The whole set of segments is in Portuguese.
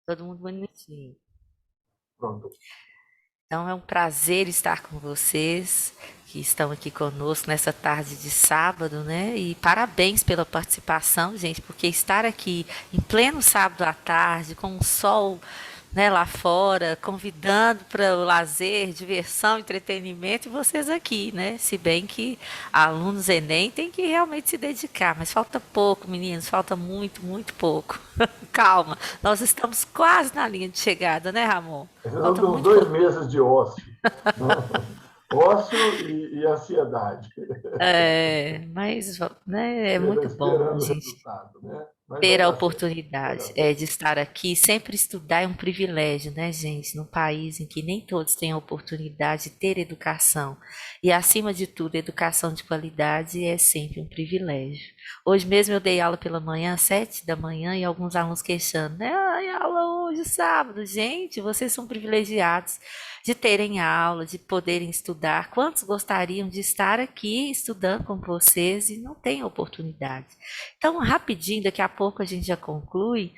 Todo mundo bonitinho. Pronto. Então é um prazer estar com vocês que estão aqui conosco nessa tarde de sábado, né? E parabéns pela participação, gente, porque estar aqui em pleno sábado à tarde, com o sol, né, lá fora, convidando para o lazer, diversão, entretenimento, e vocês aqui, né? Se bem que alunos Enem têm que realmente se dedicar, mas falta pouco, meninos, falta muito, muito pouco. Calma, nós estamos quase na linha de chegada, né, Ramon? Precisamos Falta de uns muito 2 meses de ócio, né? Ócio e ansiedade, é, mas né, é muito bom a esperando o gente resultado, né? Mas vai ter a dar certo, vai oportunidade dar certo. de estar aqui. Sempre estudar é um privilégio, né, gente? Num país em que nem todos têm a oportunidade de ter educação. E, acima de tudo, educação de qualidade é sempre um privilégio. Hoje mesmo eu dei aula pela manhã, 7 da manhã, e alguns alunos queixando, né? Ai, aula hoje, sábado. Gente, vocês são privilegiados de terem aula, de poderem estudar. Quantos gostariam de estar aqui estudando com vocês e não têm oportunidade? Então, rapidinho, daqui a pouco a gente já conclui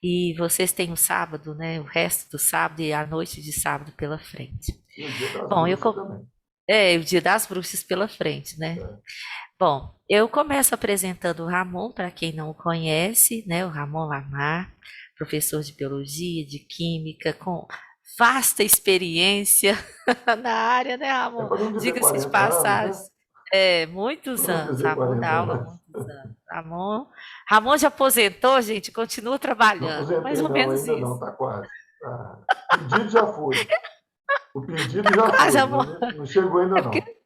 e vocês têm o sábado, né? O resto do sábado e a noite de sábado pela frente. E o Dia das Bom, Bruxas também. o Dia das Bruxas pela frente, né? Né? Bom, eu começo apresentando o Ramon, para quem não o conhece, né? O Ramon Lamar, professor de biologia, de química, com vasta experiência na área, né, É Ramon? para não dizer Diga-se de 40 anos, passagem. né? Para Muitos não anos. dizer Ramon dá 40 aula há anos. muitos anos. Ramon já aposentou, gente, continua Não trabalhando. Mais aposentei, ou não, menos ainda não, isso. está quase. Tá. O pedido já foi. O pedido já Quase, foi, Ramon. mas não chegou ainda É não. porque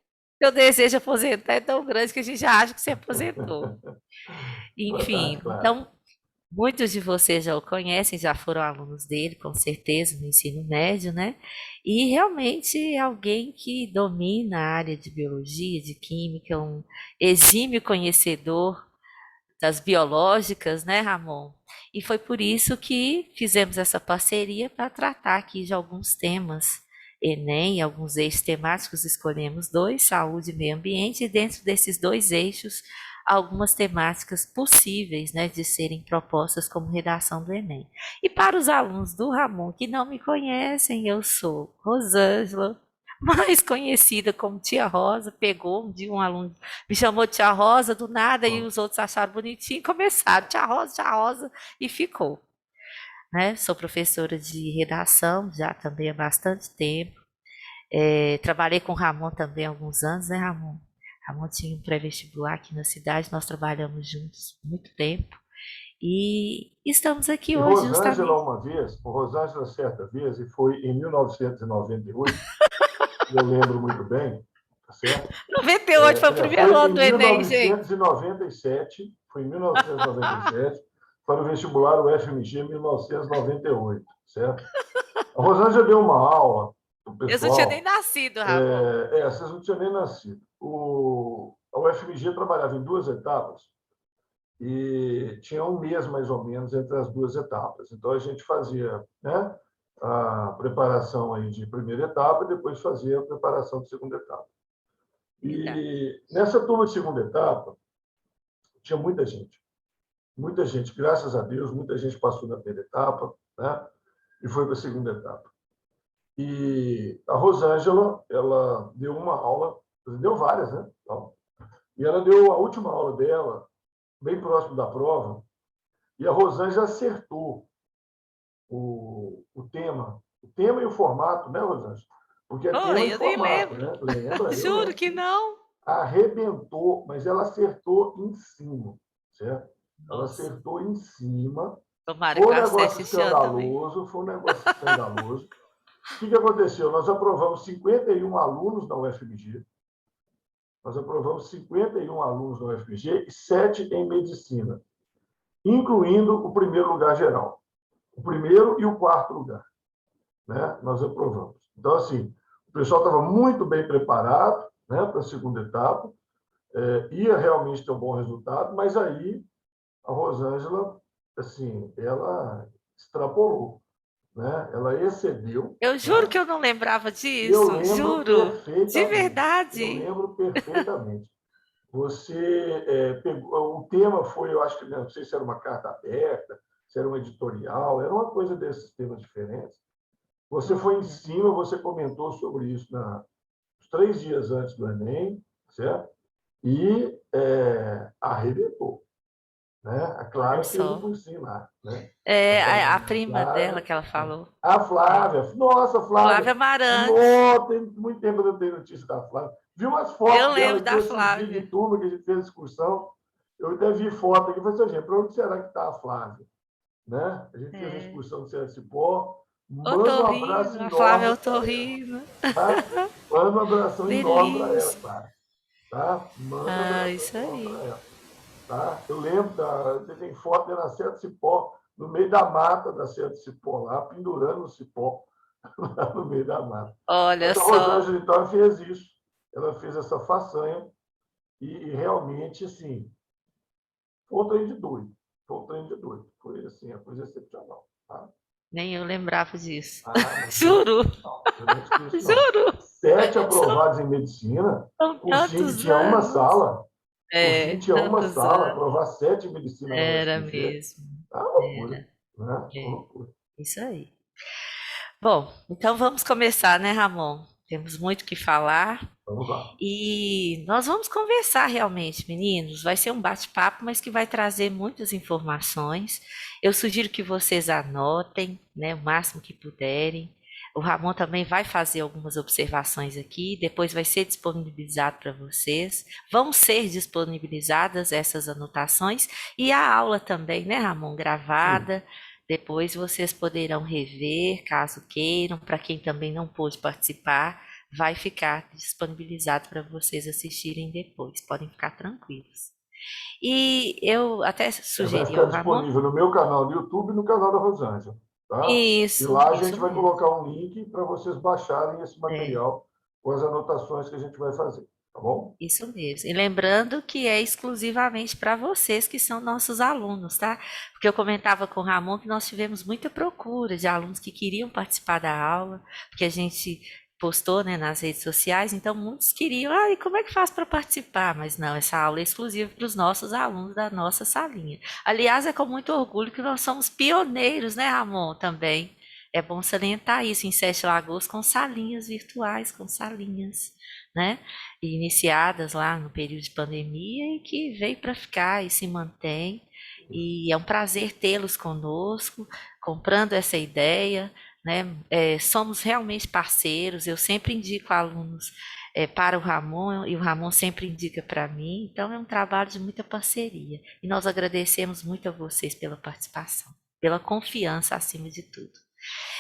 seu desejo de aposentar é tão grande que a gente já acha que você aposentou. Boa tarde, Enfim, Clara. então, muitos de vocês já o conhecem, já foram alunos dele, com certeza, no ensino médio, né? E realmente é alguém que domina a área de biologia, de química, um exímio conhecedor das biológicas, né, Ramon? E foi por isso que fizemos essa parceria para tratar aqui de alguns temas. Enem, alguns eixos temáticos, escolhemos dois, saúde e meio ambiente, e dentro desses dois eixos, algumas temáticas possíveis, né, de serem propostas como redação do Enem. E para os alunos do Ramon que não me conhecem, eu sou Rosângela, mais conhecida como Tia Rosa. Pegou um dia um aluno me chamou de Tia Rosa do nada e Bom, os outros acharam bonitinho e começaram Tia Rosa e ficou, né? Sou professora de redação já também há bastante tempo. Trabalhei com o Ramon também há alguns anos, né, Ramon? Ramon tinha um pré-vestibular aqui na cidade, nós trabalhamos juntos há muito tempo e estamos aqui e hoje Rosângela, justamente. uma vez, o Rosângela, certa vez, e foi em 1998, eu lembro muito bem, tá certo? 98 foi o Aliás, primeiro foi ano em do Enem, gente. 1997, foi em 1997, para o vestibular UFMG 1998, certo? A Rosângela deu uma aula para o Eu não tinha nem pessoal, nascido, Ramon. vocês não tinham nem nascido. A UFMG trabalhava em duas etapas e tinha um mês mais ou menos entre as duas etapas. Então a gente fazia, né, a preparação aí de primeira etapa e depois fazia a preparação de segunda etapa. Verdade. E nessa turma de segunda etapa tinha muita gente, graças a Deus, muita gente passou na primeira etapa, né, e foi para a segunda etapa. E a Rosângela, ela deu uma aula, deu várias, né? E ela deu a última aula dela, bem próximo da prova, e a Rosângela acertou o tema e o formato, né, Rosângela? Porque é tema Oi, e eu nem formato, lembro. né? Lembra? Eu Juro lembro, que sim. não. Arrebentou, mas ela acertou em cima, certo? Ela Nossa, acertou em cima. tomara Foi que um eu negócio acerte esse ano também. escandaloso, foi um negócio escandaloso. O que aconteceu? Nós aprovamos 51 alunos na UFMG, nós aprovamos 51 alunos na UFMG e 7 em medicina, incluindo o primeiro lugar geral. O primeiro e o quarto lugar, né? Nós aprovamos. Então, assim, o pessoal estava muito bem preparado, né, para a segunda etapa, ia realmente ter um bom resultado, mas aí a Rosângela, assim, ela extrapolou, né? Ela excedeu, Eu juro né? que eu não lembrava E eu disso, lembro juro. De perfeitamente. Eu verdade. lembro perfeitamente. Você pegou, o tema foi, eu acho que não sei se era uma carta aberta, se era um editorial, era uma coisa desses temas diferentes. Você foi em cima, você comentou sobre isso nos 3 dias antes do Enem, certo? E arrebentou. Né? A Olha Clara fez o só. por cima. Né? É, a A prima dela Flávia, que ela falou. a É. Flávia, nossa, Flávia Flávia, Amarante. nossa, tem muito tempo que eu não tenho notícia da Flávia. Vi umas Eu fotos dela lembro aqui da esses dias de Flávia. turma que a gente fez excursão. Eu até vi foto aqui e falei assim, gente, para onde será que está a Flávia? Né? A gente fez uma É. excursão do Serra Cipó. Manda um abraço Otorrino, a Flávia enorme para ela. Otorrino. Tá? Manda um abração enorme para ela, Delícia. Clara. Tá? Manda um Ah, abração isso enorme para aí. ela. Tá? Eu lembro, tem foto dela na Serra do Cipó, no meio da mata da Serra do Cipó, lá, pendurando o cipó, lá no meio da mata. Olha Mas a só. Rosângela, então, fez isso. Ela fez essa façanha e realmente, assim, foi um trem de doido. Foi um trem de doido. Foi, assim, a coisa excepcional. Tá? Nem eu lembrava disso. Ah, mas eu não Juro, esqueço, não. Eu não esqueço, não. juro. 7 São, aprovados em medicina, são cursinho que tantos tinha uma anos. sala, cursinho É, que tinha uma tantos sala, anos. aprovar 7 em medicina na Era UFMG, mesmo. é uma loucura. Era. Né? Uma É. loucura. Isso aí. Bom, então vamos começar, né, Ramon? Temos muito o que falar. Vamos lá. E nós vamos conversar realmente, meninos. Vai ser um bate-papo, mas que vai trazer muitas informações. Eu sugiro que vocês anotem, né, o máximo que puderem. O Ramon também vai fazer algumas observações aqui, depois vai ser disponibilizado para vocês. Vão ser disponibilizadas essas anotações e a aula também, né, Ramon, Sim. gravada. Depois vocês poderão rever, caso queiram, para quem também não pôde participar vai ficar disponibilizado para vocês assistirem depois, podem ficar tranquilos. E eu até Vai sugeri ficar ao Ramon, disponível no meu canal do YouTube e no canal da Rosângela. Tá? E lá a isso gente vai mesmo, colocar um link para vocês baixarem esse é, material com as anotações que a gente vai fazer. Tá bom? isso mesmo. E lembrando que é exclusivamente para vocês que são nossos alunos, tá? Porque eu comentava com o Ramon que nós tivemos muita procura de alunos que queriam participar da aula, porque a gente postou, né, nas redes sociais, então muitos queriam, ah, e como é que faz para participar? Mas não, essa aula é exclusiva para os nossos alunos da nossa salinha. Aliás, é com muito orgulho que nós somos pioneiros, né, Ramon, também. É bom salientar isso em Sete Lagoas com salinhas virtuais, com salinhas, né? Iniciadas lá no período de pandemia e que veio para ficar e se mantém. E é um prazer tê-los conosco, comprando essa ideia, né? Somos realmente parceiros. Eu sempre indico alunos para o Ramon e o Ramon sempre indica para mim. Então é um trabalho de muita parceria. E nós agradecemos muito a vocês pela participação, pela confiança acima de tudo.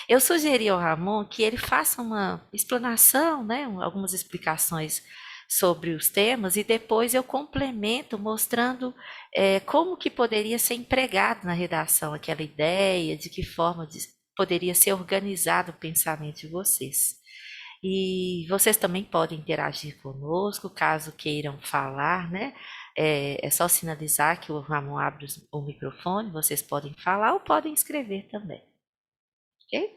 Eu sugeri ao Ramon que ele faça uma explanação, né, algumas explicações sobre os temas e depois eu complemento mostrando como que poderia ser empregado na redação aquela ideia, de que forma poderia ser organizado o pensamento de vocês. E vocês também podem interagir conosco, caso queiram falar, né? É só sinalizar que o Ramon abre o microfone, vocês podem falar ou podem escrever também, ok?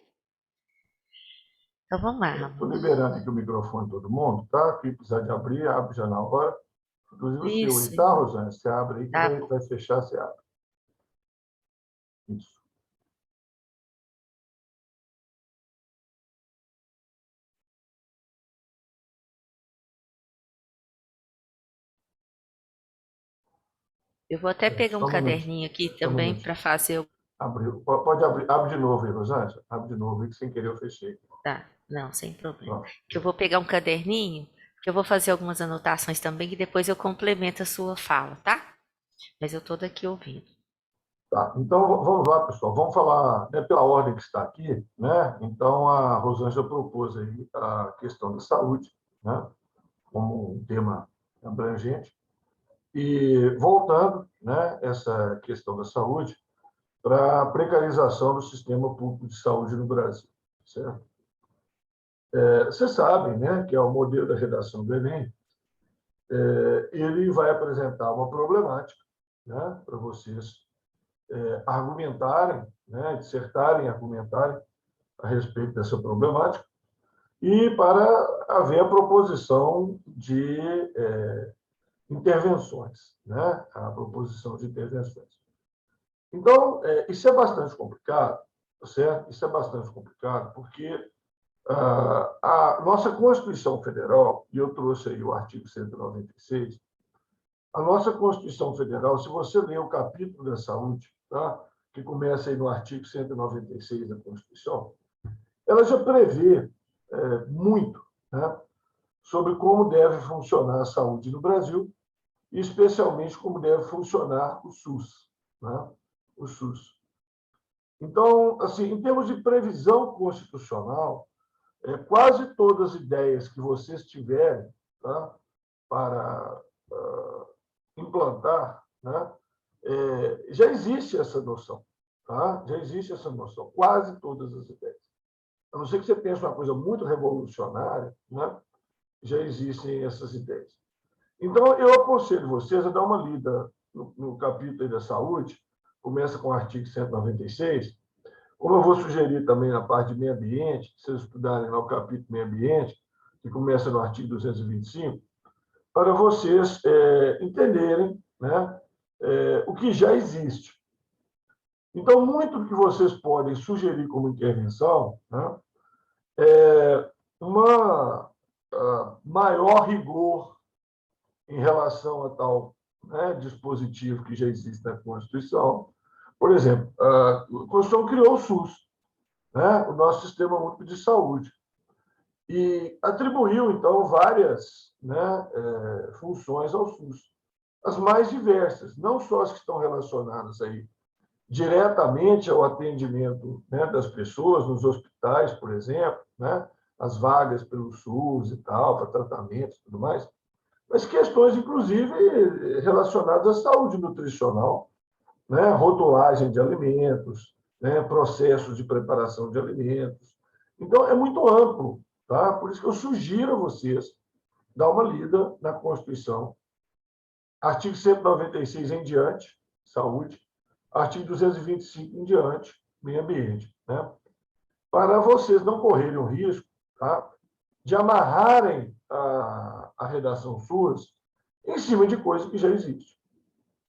Então vamos lá, Estou Ramon. liberando aqui o microfone de todo mundo, tá? Quem precisar de abrir, abre já na hora. Inclusive o seu aí, Isso, tá, Rosângela? Você abre aí que tá vai bom. fechar, você abre. Isso. Eu vou até pegar um Só um minutinho. caderninho aqui Só um também minutinho. para fazer o. Abriu. Pode abrir. Abre de novo aí, Rosângela. Abre de novo aí, que sem querer eu fechei. Tá, não, sem problema. Pronto. Que eu vou pegar um caderninho, que eu vou fazer algumas anotações também, que depois eu complemento a sua fala, tá? Mas eu tô daqui ouvindo. Tá, então vamos lá, pessoal. Vamos falar, né, pela ordem que está aqui, né? Então a Rosângela propôs aí a questão da saúde, né, como um tema abrangente. E voltando, né, essa questão da saúde para a precarização do sistema público de saúde no Brasil, certo? Vocês sabem, né, que é o modelo da redação do Enem, ele vai apresentar uma problemática, né, para vocês argumentarem, né, dissertarem, argumentarem a respeito dessa problemática e para haver a proposição de intervenções, né, a proposição de intervenções. Então, isso é bastante complicado, tá certo? Isso é bastante complicado, porque a nossa Constituição Federal, e eu trouxe aí o artigo 196, a nossa Constituição Federal, se você ler o capítulo da saúde, tá? Que começa aí no artigo 196 da Constituição, ela já prevê muito, né, sobre como deve funcionar a saúde no Brasil, e especialmente como deve funcionar o SUS, né? O SUS. Então, assim, em termos de previsão constitucional, quase todas as ideias que vocês tiverem, tá, para implantar, né, já existe essa noção. Tá? Já existe essa noção, quase todas as ideias. A não ser que você pense uma coisa muito revolucionária, né, já existem essas ideias. Então, eu aconselho vocês a dar uma lida no capítulo da saúde, começa com o artigo 196, como eu vou sugerir também na parte de meio ambiente, se vocês estudarem lá o capítulo meio ambiente, que começa no artigo 225, para vocês entenderem, né, o que já existe. Então, muito do que vocês podem sugerir como intervenção, né, é uma maior rigor em relação a tal, né, dispositivo que já existe na Constituição. Por exemplo, a Constituição criou o SUS, né, o nosso Sistema Único de Saúde, e atribuiu, então, várias, né, funções ao SUS, as mais diversas, não só as que estão relacionadas aí diretamente ao atendimento, né, das pessoas nos hospitais, por exemplo, né, as vagas pelo SUS e tal, para tratamentos e tudo mais, mas questões, inclusive, relacionadas à saúde nutricional, né, rotulagem de alimentos, né, processos de preparação de alimentos. Então, é muito amplo, tá? Por isso que eu sugiro a vocês dar uma lida na Constituição. Artigo 196 em diante, saúde. Artigo 225 em diante, meio ambiente. Né? Para vocês não correrem o risco, tá, de amarrarem a redação SUS em cima de coisa que já existe.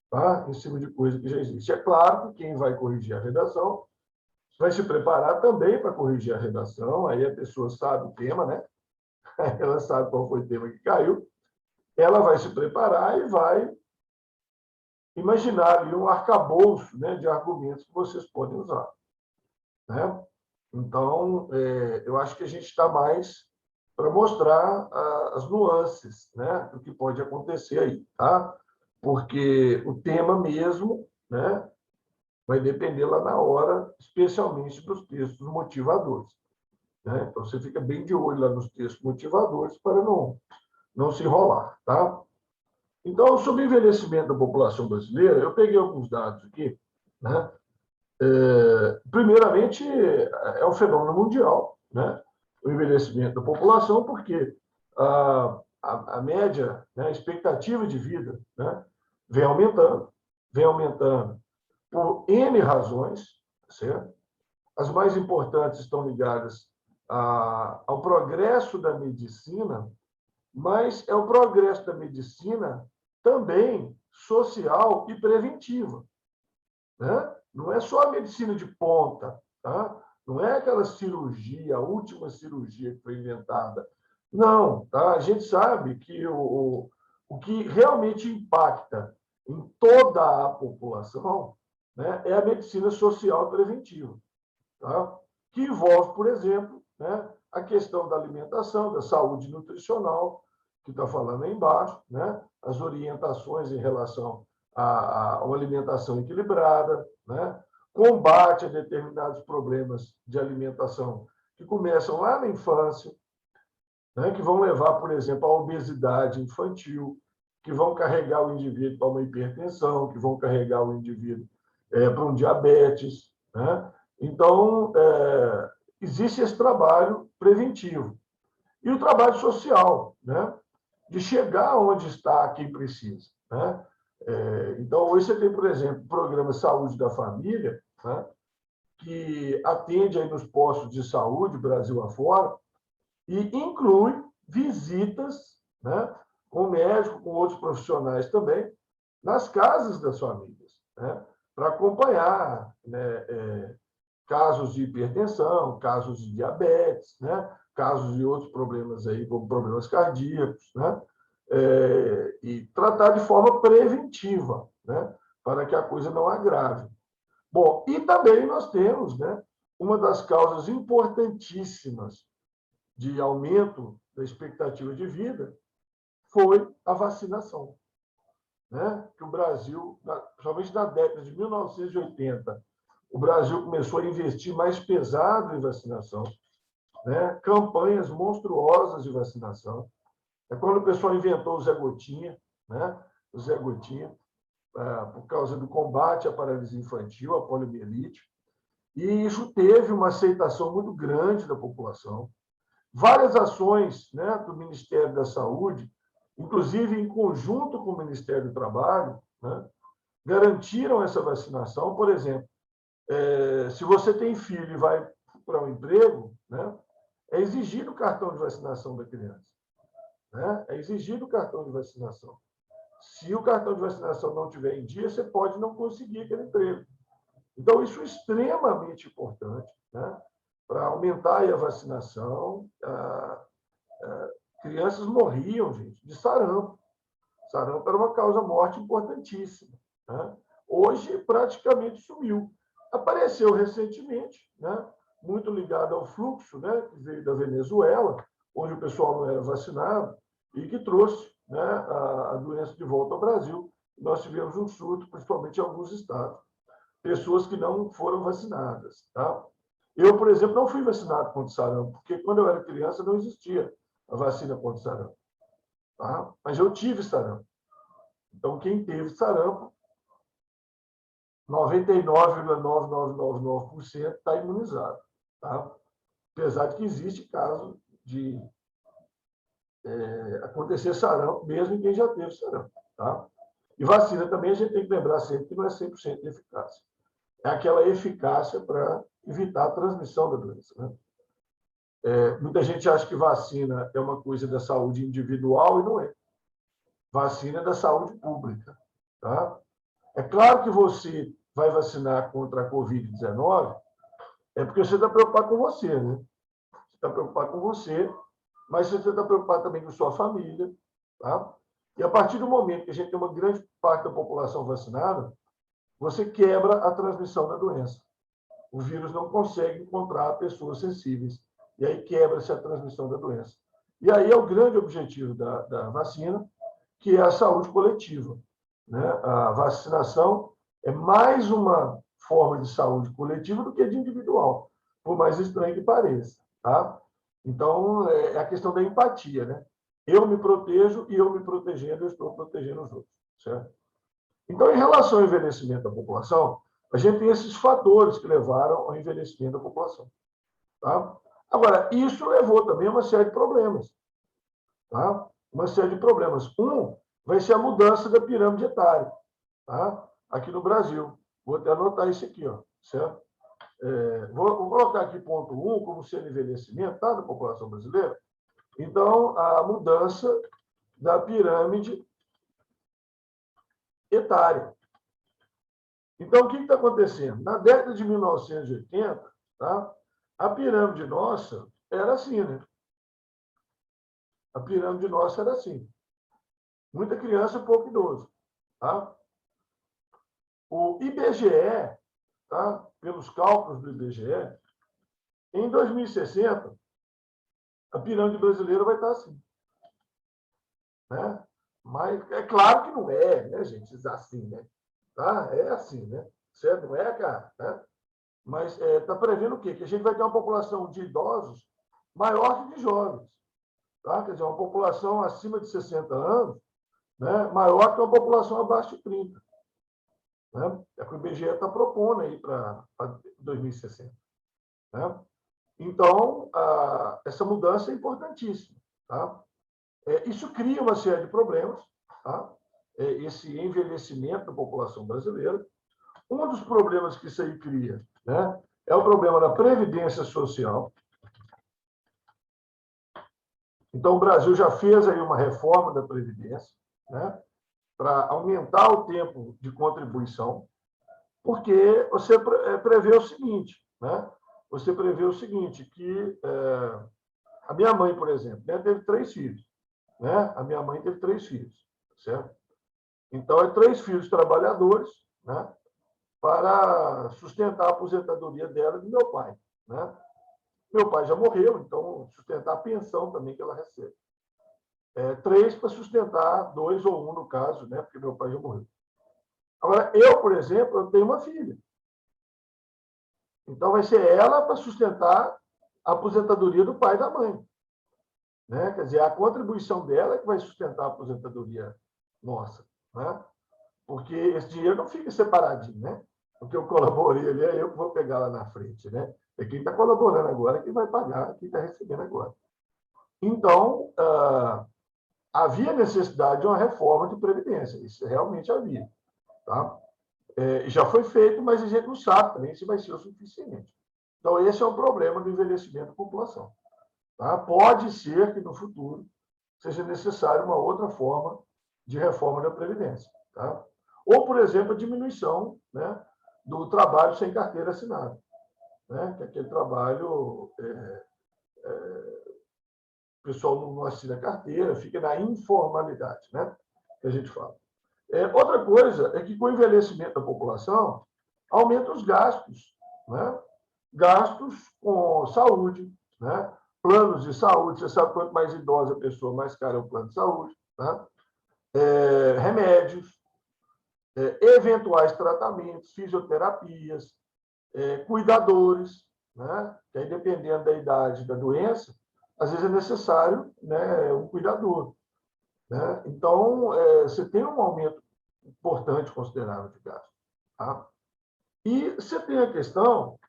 Tá? Em cima de coisa que já existe. É claro que quem vai corrigir a redação vai se preparar também para corrigir a redação, aí a pessoa sabe o tema, né? Ela sabe qual foi o tema que caiu, ela vai se preparar e vai imaginar ali um arcabouço, né, de argumentos que vocês podem usar. Né? Então, eu acho que a gente está mais para mostrar as nuances, né, do que pode acontecer aí, tá? Porque o tema mesmo, né, vai depender lá na hora, especialmente dos textos motivadores. Né? Então, você fica bem de olho lá nos textos motivadores para não se enrolar. Tá? Então, sobre o envelhecimento da população brasileira, eu peguei alguns dados aqui. Né? Primeiramente, é um fenômeno mundial, né? O envelhecimento da população, porque a média, né, a expectativa de vida, né, vem aumentando por N razões, certo? As mais importantes estão ligadas ao progresso da medicina, mas é o progresso da medicina também social e preventiva. Né? Não é só a medicina de ponta, tá? Não é aquela cirurgia, a última cirurgia que foi inventada. Não, tá? A gente sabe que o que realmente impacta em toda a população, né, é a medicina social preventiva, tá? Que envolve, por exemplo, né, a questão da alimentação, da saúde nutricional, que está falando aí embaixo, né, as orientações em relação a uma alimentação equilibrada, né, combate a determinados problemas de alimentação que começam lá na infância, né, que vão levar, por exemplo, à obesidade infantil, que vão carregar o indivíduo para uma hipertensão, que vão carregar o indivíduo para um diabetes. Né? Então, existe esse trabalho preventivo. E o trabalho social, né? De chegar onde está quem precisa. Né? Então, hoje você tem, por exemplo, o programa Saúde da Família, né? Que atende aí nos postos de saúde, Brasil afora, e inclui visitas, né, com médico, com outros profissionais também, nas casas das famílias, né, para acompanhar, né, casos de hipertensão, casos de diabetes, né, casos de outros problemas aí, como problemas cardíacos, né, e tratar de forma preventiva, né, para que a coisa não agrave. Bom, e também nós temos, né, uma das causas importantíssimas de aumento da expectativa de vida foi a vacinação, né? Que o Brasil, principalmente na década de 1980, o Brasil começou a investir mais pesado em vacinação, né? Campanhas monstruosas de vacinação. É quando o pessoal inventou o Zé Gotinha, né? O Zé Gotinha, por causa do combate à paralisia infantil, à poliomielite, e isso teve uma aceitação muito grande da população. Várias ações, né, do Ministério da Saúde, inclusive em conjunto com o Ministério do Trabalho, né, garantiram essa vacinação. Por exemplo, se você tem filho e vai procurar um emprego, né, é exigido o cartão de vacinação da criança. Né? É exigido o cartão de vacinação. Se o cartão de vacinação não tiver em dia, você pode não conseguir aquele emprego. Então, isso é extremamente importante, né, para aumentar a vacinação. Crianças morriam, gente, de sarampo. Sarampo era uma causa-morte importantíssima. Né? Hoje, praticamente sumiu. Apareceu recentemente, né, muito ligado ao fluxo, né, que veio da Venezuela, onde o pessoal não era vacinado, e que trouxe, né, a doença de volta ao Brasil. Nós tivemos um surto, principalmente em alguns estados. Pessoas que não foram vacinadas. Tá? Eu, por exemplo, não fui vacinado contra sarampo, porque quando eu era criança não existia a vacina contra sarampo. Tá? Mas eu tive sarampo. Então, quem teve sarampo, 99,9999% está imunizado. Tá? Apesar de que existe caso de acontecer sarampo, mesmo em quem já teve sarampo. Tá? E vacina também a gente tem que lembrar sempre que não é 100% de eficácia. É aquela eficácia para evitar a transmissão da doença. Né? Muita gente acha que vacina é uma coisa da saúde individual e não é. Vacina é da saúde pública. Tá? É claro que você vai vacinar contra a Covid-19 é porque você está preocupado com você, né? Você está preocupado com você, mas você está preocupado também com sua família, tá? E a partir do momento que a gente tem uma grande parte da população vacinada, você quebra a transmissão da doença. O vírus não consegue encontrar pessoas sensíveis. E aí quebra-se a transmissão da doença. E aí é o grande objetivo da vacina, que é a saúde coletiva. Né? A vacinação é mais uma forma de saúde coletiva do que de individual, por mais estranho que pareça. Tá? Então, é a questão da empatia. Né? Eu me protejo e eu me protegendo, eu estou protegendo os outros. Certo? Então, em relação ao envelhecimento da população, a gente tem esses fatores que levaram ao envelhecimento da população. Tá? Agora, isso levou também a uma série de problemas. Tá? Uma série de problemas. Um vai ser a mudança da pirâmide etária, tá? Aqui no Brasil. Vou até anotar isso aqui, ó, certo? Vou colocar aqui ponto 1 como sendo envelhecimento, tá, da população brasileira. Então, a mudança da pirâmide etária. Então, o que está acontecendo? Na década de 1980, tá, a pirâmide nossa era assim, né? A pirâmide nossa era assim. Muita criança, pouco idoso. Tá? O IBGE, tá? Pelos cálculos do IBGE, em 2060, a pirâmide brasileira vai estar assim. Né? Mas é claro que não é, né, gente? Assim, né? Tá? É assim, né? Certo? Não é, cara? Né? Mas está prevendo o quê? Que a gente vai ter uma população de idosos maior que de jovens. Tá? Quer dizer, uma população acima de 60 anos, né, maior que uma população abaixo de 30. Né? É o que o IBGE está propondo aí para 2060. Né? Então, essa mudança é importantíssima. Tá? Isso cria uma série de problemas, tá? Esse envelhecimento da população brasileira. Um dos problemas que isso aí cria, né, é o problema da previdência social. Então, o Brasil já fez aí uma reforma da Previdência, né, para aumentar o tempo de contribuição. Porque você prevê o seguinte, né? Você prevê o seguinte, que a minha mãe, por exemplo, né, teve 3 filhos. Né? A minha mãe teve 3 filhos, certo? Então, é 3 filhos trabalhadores, né, para sustentar a aposentadoria dela e do meu pai. Né? Meu pai já morreu, então sustentar a pensão também que ela recebe. 3 para sustentar 2 ou 1, no caso, né, porque meu pai já morreu. Agora, eu, por exemplo, eu tenho uma filha. Então, vai ser ela para sustentar a aposentadoria do pai e da mãe. Né? Quer dizer, a contribuição dela é que vai sustentar a aposentadoria nossa. Né? Porque esse dinheiro não fica separadinho. Né? O que eu colaborei ali é eu que vou pegar lá na frente. Né? É quem está colaborando agora que vai pagar, quem está recebendo agora. Então, havia necessidade de uma reforma de previdência. Isso realmente havia. Tá? Já foi feito, mas a gente não sabe também se vai ser o suficiente. Então, esse é um problema do envelhecimento da população. Tá? Pode ser que no futuro seja necessária uma outra forma de reforma da Previdência. Tá? Ou, por exemplo, a diminuição, né, do trabalho sem carteira assinada. Né? Que aquele trabalho, o pessoal não assina carteira, fica na informalidade, né, que a gente fala. Outra coisa é que, com o envelhecimento da população, aumenta os gastos. Né? Gastos com saúde, né? Planos de saúde. Você sabe, quanto mais idosa a pessoa, mais caro é o plano de saúde. Né? Remédios, eventuais tratamentos, fisioterapias, cuidadores, né? Que aí, dependendo da idade da doença, às vezes é necessário, né, um cuidador. Né? Então, você tem um aumento importante, considerável de gasto. Tá? E você tem a questão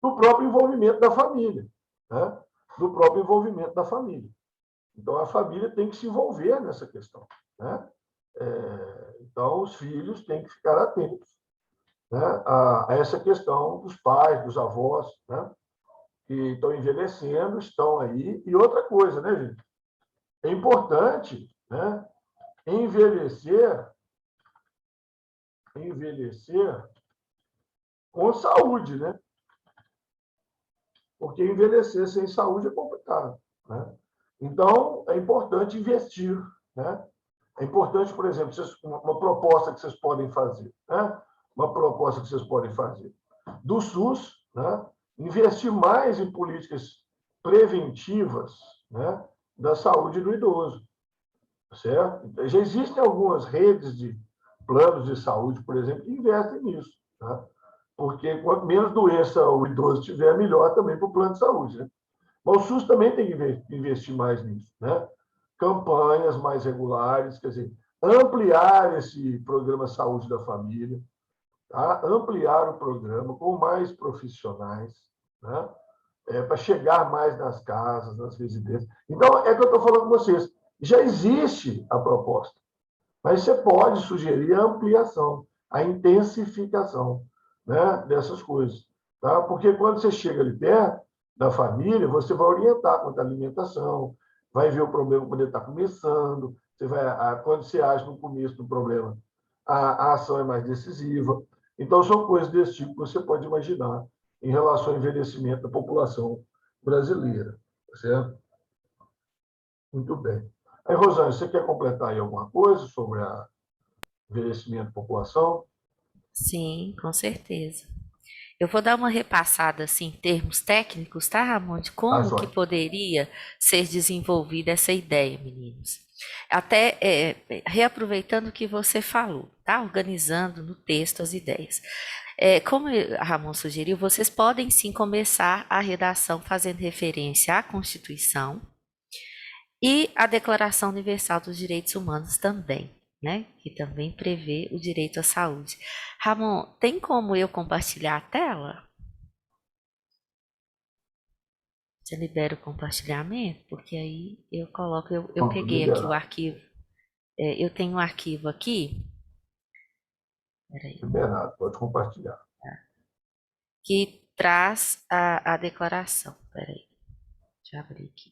do próprio envolvimento da família. Né? Do próprio envolvimento da família. Então, a família tem que se envolver nessa questão. Né? Então, os filhos têm que ficar atentos, né, a essa questão dos pais, dos avós, né, que estão envelhecendo, estão aí. E outra coisa, né, gente? É importante, né, envelhecer com saúde, né? Porque envelhecer sem saúde é complicado. Né? Então, é importante investir. Né? É importante, por exemplo, uma proposta que vocês podem fazer. Né? Uma proposta que vocês podem fazer. Do SUS, né? Investir mais em políticas preventivas, né, da saúde do idoso. Certo? Já existem algumas redes de planos de saúde, por exemplo, que investem nisso. Né? Porque quanto menos doença o idoso tiver, melhor também para o plano de saúde. Né? Mas o SUS também tem que investir mais nisso. Né? Campanhas mais regulares, quer dizer, ampliar esse programa Saúde da Família, tá? Ampliar o programa com mais profissionais, né? Para chegar mais nas casas, nas residências. Então, é que eu estou falando com vocês. Já existe a proposta, mas você pode sugerir a ampliação, a intensificação, né, dessas coisas. Tá? Porque quando você chega ali perto da família, você vai orientar quanto à alimentação, vai ver o problema quando ele está começando, quando você age no começo do problema, a ação é mais decisiva. Então, são coisas desse tipo que você pode imaginar em relação ao envelhecimento da população brasileira. Certo? Muito bem. Aí, Rosane, você quer completar aí alguma coisa sobre o envelhecimento da população? Sim, com certeza. Eu vou dar uma repassada assim em termos técnicos, tá, Ramon, de Ah, como que joia. poderia ser desenvolvida essa ideia, meninos. Até reaproveitando o que você falou, tá? Organizando no texto as ideias. Como a Ramon sugeriu, vocês podem sim começar a redação fazendo referência à Constituição e à Declaração Universal dos Direitos Humanos também, né? Que também prevê o direito à saúde. Ramon, tem como eu compartilhar a tela? Você libera o compartilhamento? Porque aí eu coloco, eu Pronto, peguei aqui o liberado. arquivo. Eu tenho um arquivo aqui, peraí, Liberado, pode compartilhar. que traz a declaração. Peraí, deixa eu abrir aqui.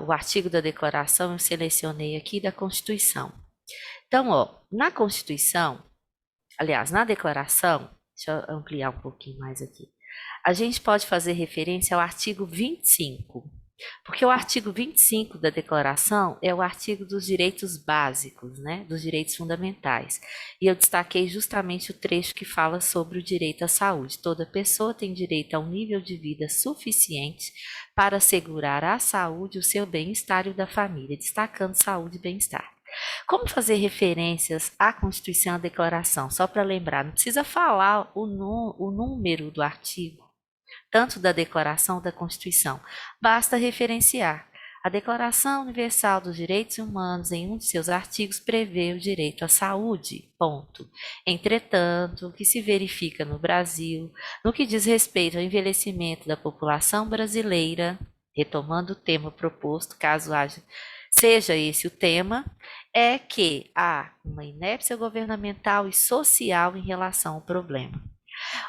O artigo da declaração eu selecionei aqui da Constituição. Então, ó, na Constituição, aliás, na declaração, deixa eu ampliar um pouquinho mais aqui. A gente pode fazer referência ao artigo 25, porque o artigo 25 da Declaração é o artigo dos direitos básicos, né, dos direitos fundamentais. E eu destaquei justamente o trecho que fala sobre o direito à saúde. Toda pessoa tem direito a um nível de vida suficiente para assegurar a saúde, o seu bem-estar e o da família, destacando saúde e bem-estar. Como fazer referências à Constituição e à Declaração? Só para lembrar, não precisa falar o número do artigo, tanto da Declaração da Constituição. Basta referenciar. A Declaração Universal dos Direitos Humanos, em um de seus artigos, prevê o direito à saúde. Ponto. Entretanto, o que se verifica no Brasil, no que diz respeito ao envelhecimento da população brasileira, retomando o tema proposto, caso seja esse o tema, é que há uma inépcia governamental e social em relação ao problema.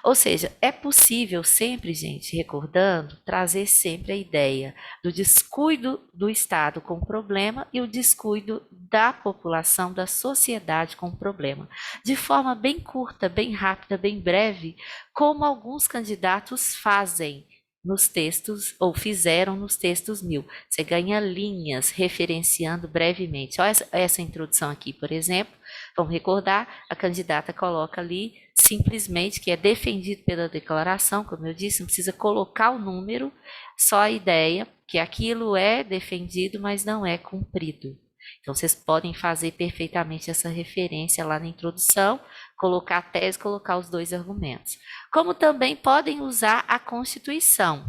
Ou seja, é possível sempre, gente, recordando, trazer sempre a ideia do descuido do Estado com o problema e o descuido da população, da sociedade com o problema. De forma bem curta, bem rápida, bem breve, como alguns candidatos fazem nos textos, ou fizeram nos textos 1000. Você ganha linhas referenciando brevemente. Olha essa introdução aqui, por exemplo. Vamos recordar, a candidata coloca ali simplesmente que é defendido pela declaração, como eu disse, não precisa colocar o número, só a ideia que aquilo é defendido, mas não é cumprido. Então, vocês podem fazer perfeitamente essa referência lá na introdução, colocar a tese, colocar os dois argumentos. Como também podem usar a Constituição.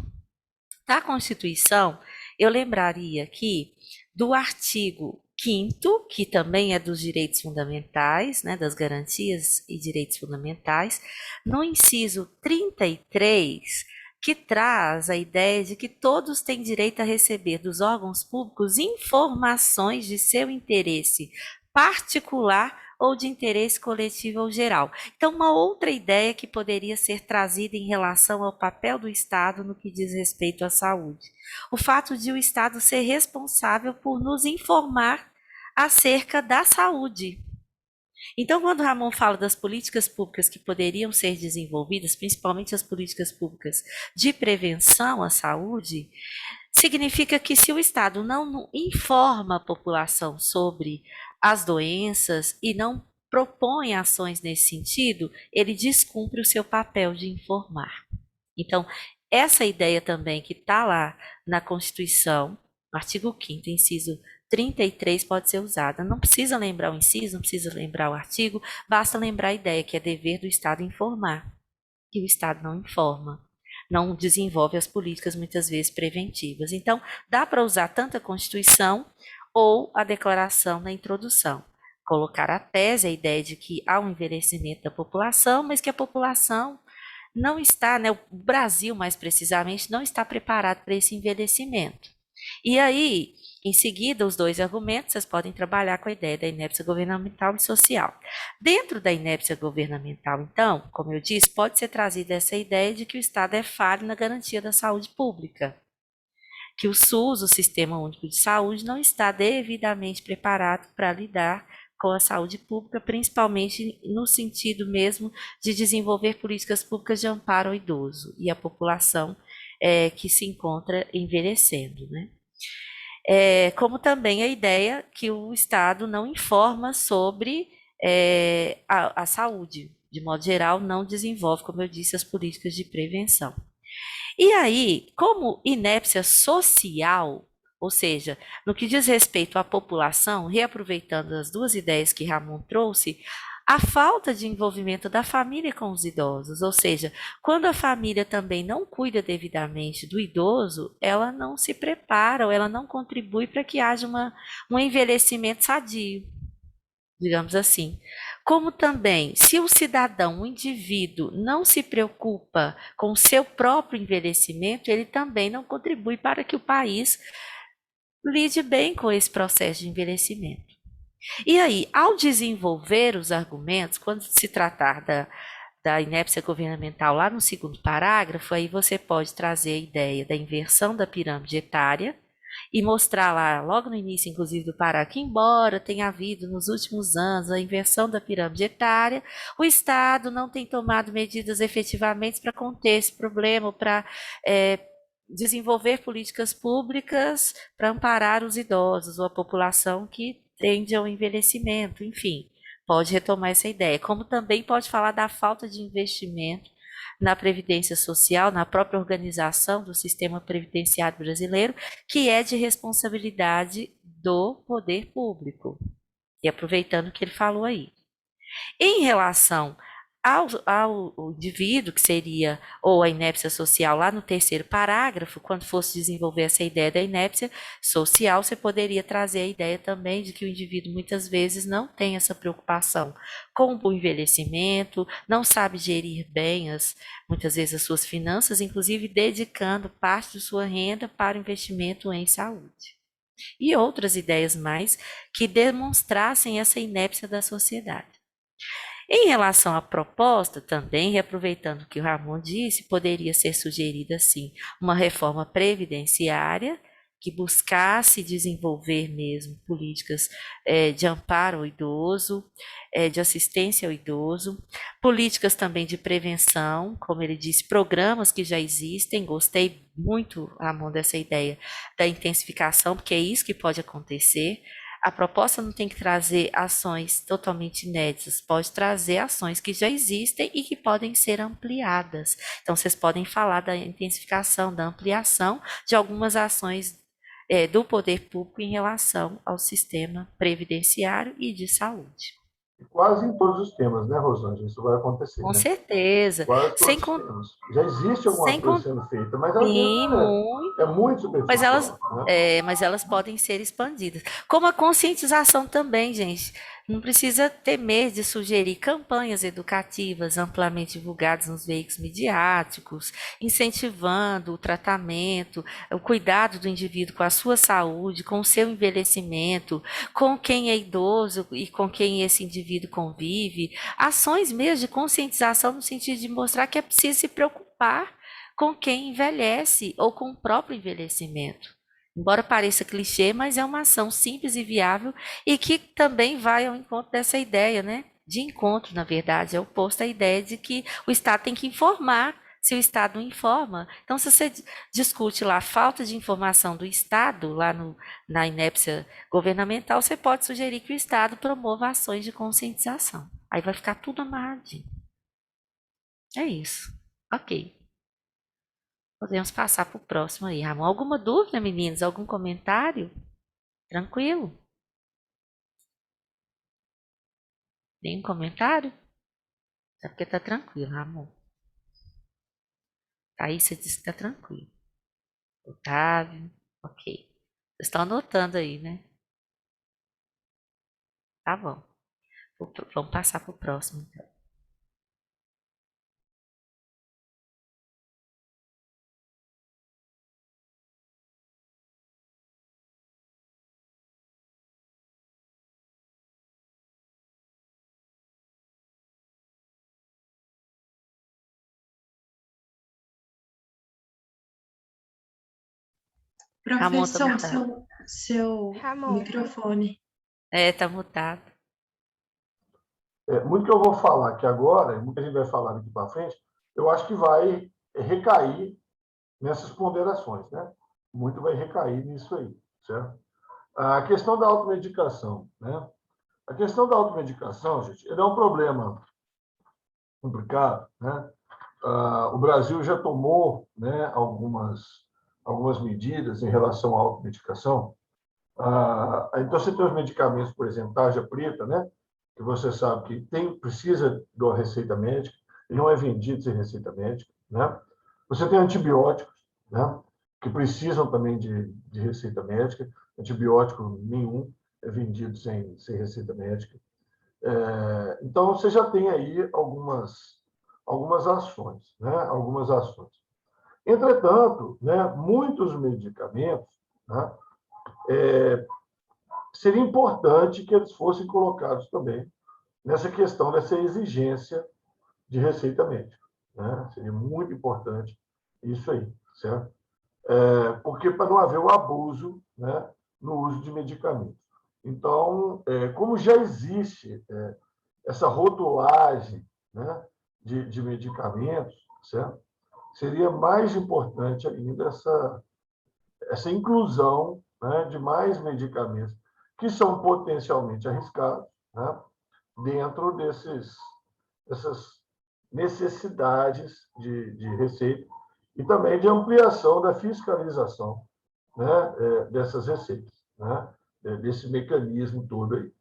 Da Constituição, eu lembraria aqui do artigo 5º, que também é dos direitos fundamentais, né, das garantias e direitos fundamentais, no inciso 33, que traz a ideia de que todos têm direito a receber dos órgãos públicos informações de seu interesse particular ou de interesse coletivo ou geral. Então, uma outra ideia que poderia ser trazida em relação ao papel do Estado no que diz respeito à saúde. O fato de o Estado ser responsável por nos informar acerca da saúde. Então, quando Ramon fala das políticas públicas que poderiam ser desenvolvidas, principalmente as políticas públicas de prevenção à saúde, significa que se o Estado não informa a população sobre as doenças e não propõe ações nesse sentido, ele descumpre o seu papel de informar. Então, essa ideia também que está lá na Constituição, no artigo 5º, inciso 33, pode ser usada. Não precisa lembrar o inciso, não precisa lembrar o artigo, basta lembrar a ideia que é dever do Estado informar. E o Estado não informa, não desenvolve as políticas muitas vezes preventivas. Então, dá para usar tanto a Constituição ou a declaração na introdução. Colocar a tese, a ideia de que há um envelhecimento da população, mas que a população não está, né, o Brasil mais precisamente, não está preparado para esse envelhecimento. E aí, em seguida, os dois argumentos, vocês podem trabalhar com a ideia da inépcia governamental e social. Dentro da inépcia governamental, então, como eu disse, pode ser trazida essa ideia de que o Estado é falho na garantia da saúde pública, que o SUS, o Sistema Único de Saúde, não está devidamente preparado para lidar com a saúde pública, principalmente no sentido mesmo de desenvolver políticas públicas de amparo ao idoso e à população que se encontra envelhecendo, né? Como também a ideia que o Estado não informa sobre a saúde, de modo geral, não desenvolve, como eu disse, as políticas de prevenção. E aí, como inépcia social, ou seja, no que diz respeito à população, reaproveitando as duas ideias que Ramon trouxe, a falta de envolvimento da família com os idosos, ou seja, quando a família também não cuida devidamente do idoso, ela não se prepara ou ela não contribui para que haja um envelhecimento sadio, digamos assim. Como também, se o cidadão, o indivíduo, não se preocupa com o seu próprio envelhecimento, ele também não contribui para que o país lide bem com esse processo de envelhecimento. E aí, ao desenvolver os argumentos, quando se tratar da inépcia governamental lá no segundo parágrafo, aí você pode trazer a ideia da inversão da pirâmide etária e mostrar lá, logo no início, inclusive, do Pará, que embora tenha havido nos últimos anos a inversão da pirâmide etária, o Estado não tem tomado medidas efetivamente para conter esse problema, para desenvolver políticas públicas para amparar os idosos ou a população que tende ao envelhecimento, enfim, pode retomar essa ideia. Como também pode falar da falta de investimento na previdência social, na própria organização do sistema previdenciário brasileiro, que é de responsabilidade do poder público. E aproveitando o que ele falou aí. Em relação ao indivíduo, que seria, ou a inépcia social, lá no terceiro parágrafo, quando fosse desenvolver essa ideia da inépcia social, você poderia trazer a ideia também de que o indivíduo muitas vezes não tem essa preocupação com o envelhecimento, não sabe gerir bem, muitas vezes, as suas finanças, inclusive dedicando parte de sua renda para investimento em saúde. E outras ideias mais que demonstrassem essa inépcia da sociedade. Em relação à proposta, também, reaproveitando o que o Ramon disse, poderia ser sugerida, sim, uma reforma previdenciária que buscasse desenvolver mesmo políticas de amparo ao idoso, de assistência ao idoso, políticas também de prevenção, como ele disse, programas que já existem. Gostei muito, Ramon, dessa ideia da intensificação, porque é isso que pode acontecer. A proposta não tem que trazer ações totalmente inéditas, pode trazer ações que já existem e que podem ser ampliadas. Então, vocês podem falar da intensificação, da ampliação de algumas ações do poder público em relação ao sistema previdenciário e de saúde. Quase em todos os temas, né, Rosângela? Isso vai acontecer, Com né? certeza. Quase Sem, todos os con- temas. Já existe alguma sem coisa con- sendo feita, mas às vezes sim, é muito. muito Mas elas, superficial, né? mas elas podem ser expandidas. Como a conscientização também, gente. Não precisa temer de sugerir campanhas educativas amplamente divulgadas nos veículos midiáticos, incentivando o tratamento, o cuidado do indivíduo com a sua saúde, com o seu envelhecimento, com quem é idoso e com quem esse indivíduo convive. Ações mesmo de conscientização no sentido de mostrar que é preciso se preocupar com quem envelhece ou com o próprio envelhecimento. Embora pareça clichê, mas é uma ação simples e viável e que também vai ao encontro dessa ideia, né? De encontro, na verdade, é oposto à ideia de que o Estado tem que informar. Se o Estado não informa, então se você discute lá a falta de informação do Estado, lá na inépcia governamental, você pode sugerir que o Estado promova ações de conscientização. Aí vai ficar tudo amarradinho. É isso. Ok. Podemos passar para o próximo aí, Ramon. Alguma dúvida, meninos? Algum comentário? Tranquilo? Nenhum comentário? É porque tá tranquilo, Ramon. Aí você disse que tá tranquilo. Otávio, ok. Vocês estão anotando aí, né? Tá bom. Vamos passar para o próximo, então. Ramon tá Professor, mutado. seu Ramon. microfone. Tá mutado. Muito que eu vou falar aqui agora, e muita gente vai falar daqui para frente, eu acho que vai recair nessas ponderações, né? Muito vai recair nisso aí, certo? A questão da automedicação, né? A questão da automedicação, gente, ele é um problema complicado, né? O Brasil já tomou, né, algumas medidas em relação à automedicação. Então, você tem os medicamentos, por exemplo, tarja preta, né? Que você sabe que precisa de uma receita médica, e não é vendido sem receita médica, né? Você tem antibióticos, né? Que precisam também de receita médica. Antibiótico nenhum é vendido sem receita médica. Então, você já tem aí algumas ações, né? Algumas ações. Entretanto, né, muitos medicamentos, né, seria importante que eles fossem colocados também nessa questão dessa exigência de receita médica, né? Seria muito importante isso aí, certo? porque para não haver o abuso, né, no uso de medicamentos. Então, como já existe essa rotulagem, né, de medicamentos, certo? Seria mais importante ainda essa inclusão, né, de mais medicamentos que são potencialmente arriscados, né, dentro dessas necessidades de receita e também de ampliação da fiscalização, né, dessas receitas, né, desse mecanismo todo aí.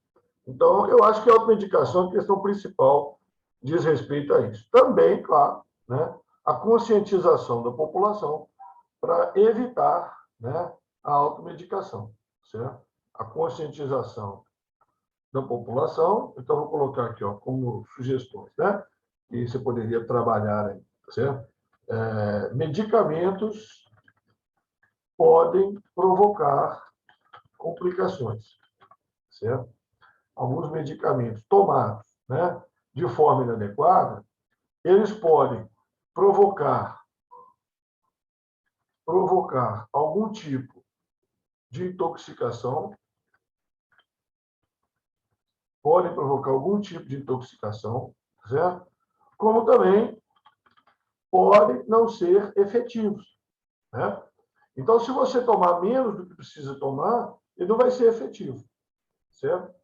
Então, eu acho que a automedicação, a questão principal, diz respeito a isso. Também, claro, né, a conscientização da população para evitar, né, a automedicação, certo? A conscientização da população, então vou colocar aqui, ó, como sugestões, né, que você poderia trabalhar aí, certo? Medicamentos podem provocar complicações, certo? Alguns medicamentos tomados, né, de forma inadequada, eles podem provocar algum tipo de intoxicação, podem provocar algum tipo de intoxicação, certo? Como também podem não ser efetivos, né? Então, se você tomar menos do que precisa tomar, ele não vai ser efetivo, certo?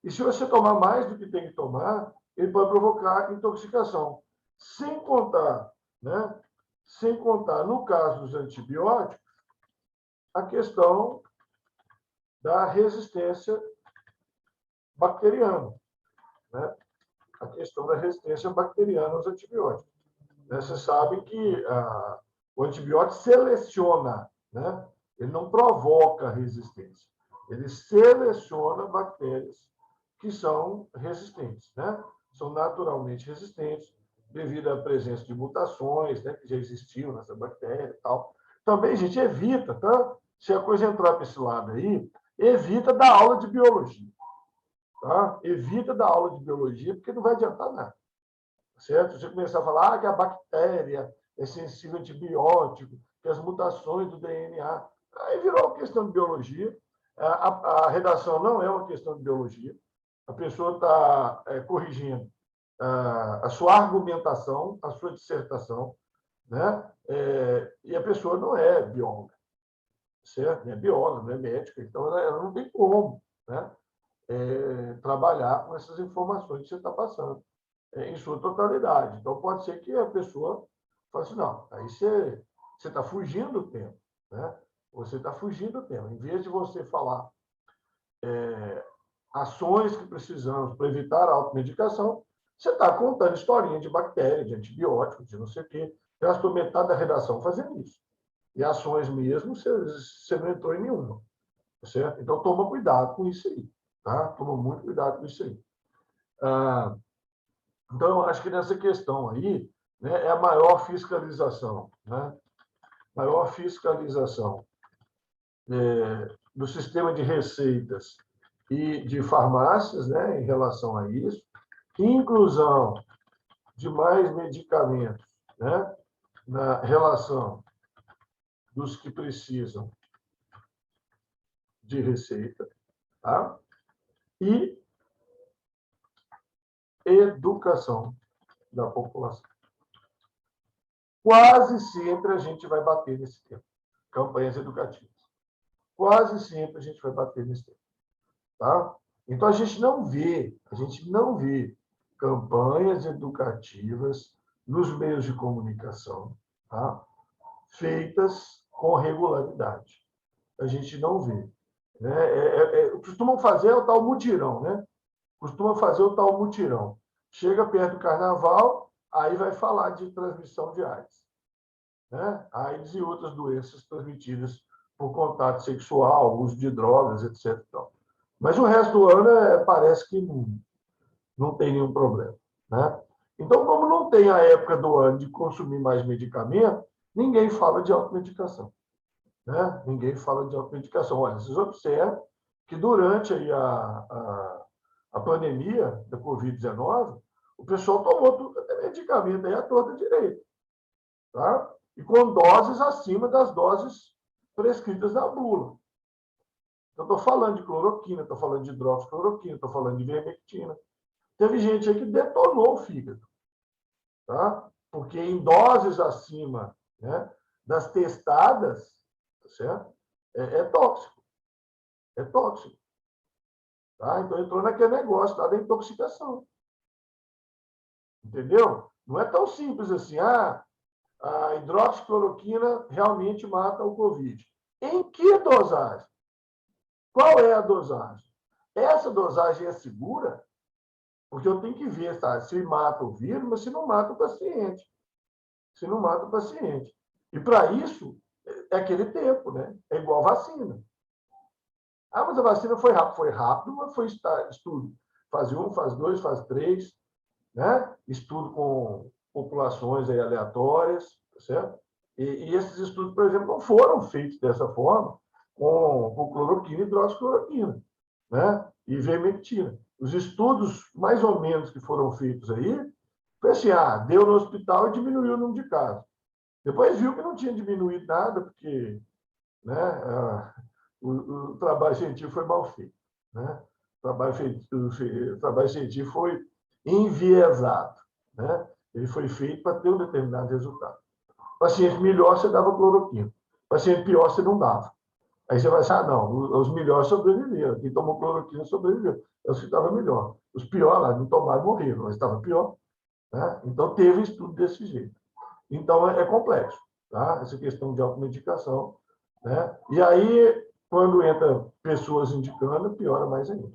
E se você tomar mais do que tem que tomar, ele pode provocar intoxicação. Sem contar, né? Sem contar, no caso dos antibióticos, a questão da resistência bacteriana, né? A questão da resistência bacteriana aos antibióticos. Você sabe que o antibiótico seleciona, né? Ele não provoca resistência, ele seleciona bactérias que são resistentes, né? São naturalmente resistentes devido à presença de mutações, né, que já existiam nessa bactéria e tal. Também, gente, evita, tá? Se a coisa entrar para esse lado aí, evita dar aula de biologia, tá? Evita dar aula de biologia, porque não vai adiantar nada, certo? Você começar a falar que a bactéria é sensível a antibiótico, que as mutações do DNA, aí virou uma questão de biologia. A redação não é uma questão de biologia. A pessoa está corrigindo a sua argumentação, a sua dissertação, né? E a pessoa não é bióloga, certo? Não é bióloga, não é médica, então ela não tem como, né, trabalhar com essas informações que você está passando em sua totalidade. Então, pode ser que a pessoa fale assim, não, aí você está fugindo do tema, né? Você está fugindo do tema. Em vez de você falar ações que precisamos para evitar a automedicação, você está contando historinha de bactéria, de antibióticos, de não sei o quê. Eu gastou metade da redação fazendo isso. E ações mesmo, você não entrou em nenhuma. Certo? Então, toma cuidado com isso aí. Tá? Toma muito cuidado com isso aí. Então, eu acho que nessa questão aí, né, é a maior fiscalização, né? Maior fiscalização do sistema de receitas e de farmácias, né, em relação a isso, inclusão de mais medicamentos, né, na relação dos que precisam de receita, tá? E educação da população. Quase sempre a gente vai bater nesse tema. Campanhas educativas. Quase sempre a gente vai bater nesse tema. Tá? Então, a gente não vê campanhas educativas nos meios de comunicação, tá, feitas com regularidade. A gente não vê. Né? Costumam fazer o tal mutirão, né? Costuma fazer o tal mutirão. Chega perto do carnaval, aí vai falar de transmissão de AIDS. Né? AIDS e outras doenças transmitidas por contato sexual, uso de drogas, etc. Mas o resto do ano parece que não tem nenhum problema. Né? Então, como não tem a época do ano de consumir mais medicamento, ninguém fala de automedicação. Né? Ninguém fala de automedicação. Olha, vocês observam que durante aí a pandemia da Covid-19, o pessoal tomou tudo até medicamento aí à torta direita. Tá? E com doses acima das doses prescritas na bula. Então, estou falando de cloroquina, estou falando de hidroxicloroquina, estou falando de vermectina. Teve gente aí que detonou o fígado, tá? Porque em doses acima, né, das testadas, tá certo? É tóxico. É tóxico. Tá? Então, entrou naquele negócio da intoxicação. Entendeu? Não é tão simples assim. A hidroxicloroquina realmente mata o Covid. Em que dosagem? Qual é a dosagem? Essa dosagem é segura? Porque eu tenho que ver, tá? Se mata o vírus, mas se não mata o paciente. Se não mata o paciente. E para isso, é aquele tempo, né? É igual vacina. Ah, mas a vacina foi rápido. Foi rápido, mas foi estudo. Fase 1, fase 2, fase 3, né? Estudo com populações aí aleatórias, tá certo? E esses estudos, por exemplo, não foram feitos dessa forma com cloroquina e hidroxicloroquina, né? E vermectina. Os estudos, mais ou menos, que foram feitos aí, foi assim, deu no hospital e diminuiu o número de casos. Depois viu que não tinha diminuído nada, porque, né, o trabalho científico foi mal feito, né? O trabalho científico foi enviesado, né? Ele foi feito para ter um determinado resultado. Paciente melhor, você dava cloroquina. Paciente pior, você não dava. Aí você vai achar, não, os melhores sobreviveram. Quem tomou cloroquina sobreviveu. É os que estavam melhor. Os piores lá não tomaram, morreram, mas estava pior. Né? Então, teve estudo desse jeito. Então, é complexo, tá? Essa questão de automedicação. Né? E aí, quando entra pessoas indicando, piora mais ainda.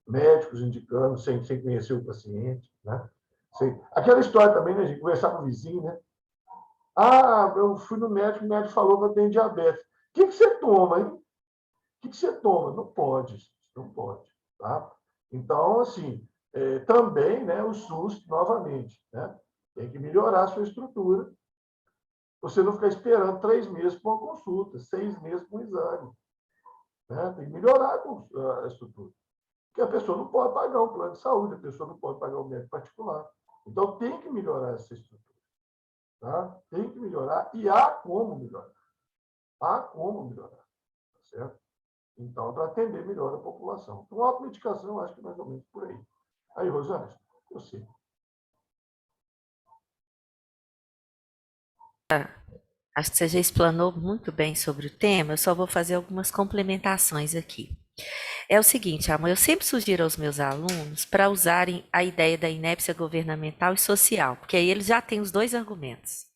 Médicos indicando, sem conhecer o paciente. Né? Aquela história também, né, gente? Conversar com o vizinho, né? Eu fui no médico, o médico falou que eu tenho diabetes. O que você toma, hein? O que você toma? Não pode, não pode. Tá? Então, assim, também, né, o SUS, novamente, né, tem que melhorar a sua estrutura. Você não ficar esperando 3 meses para uma consulta, 6 meses para um exame. Né? Tem que melhorar a estrutura. Porque a pessoa não pode pagar um plano de saúde, a pessoa não pode pagar um médico particular. Então, tem que melhorar essa estrutura. Tá? Tem que melhorar e há como melhorar. Há como melhorar. Tá certo? Então, para atender melhor a população. Então, a automedicação, eu acho que é mais ou menos por aí. Aí, Rosângela, eu sei. Acho que você já explanou muito bem sobre o tema, eu só vou fazer algumas complementações aqui. É o seguinte, amor, eu sempre sugiro aos meus alunos para usarem a ideia da inépcia governamental e social, porque aí eles já têm os dois argumentos.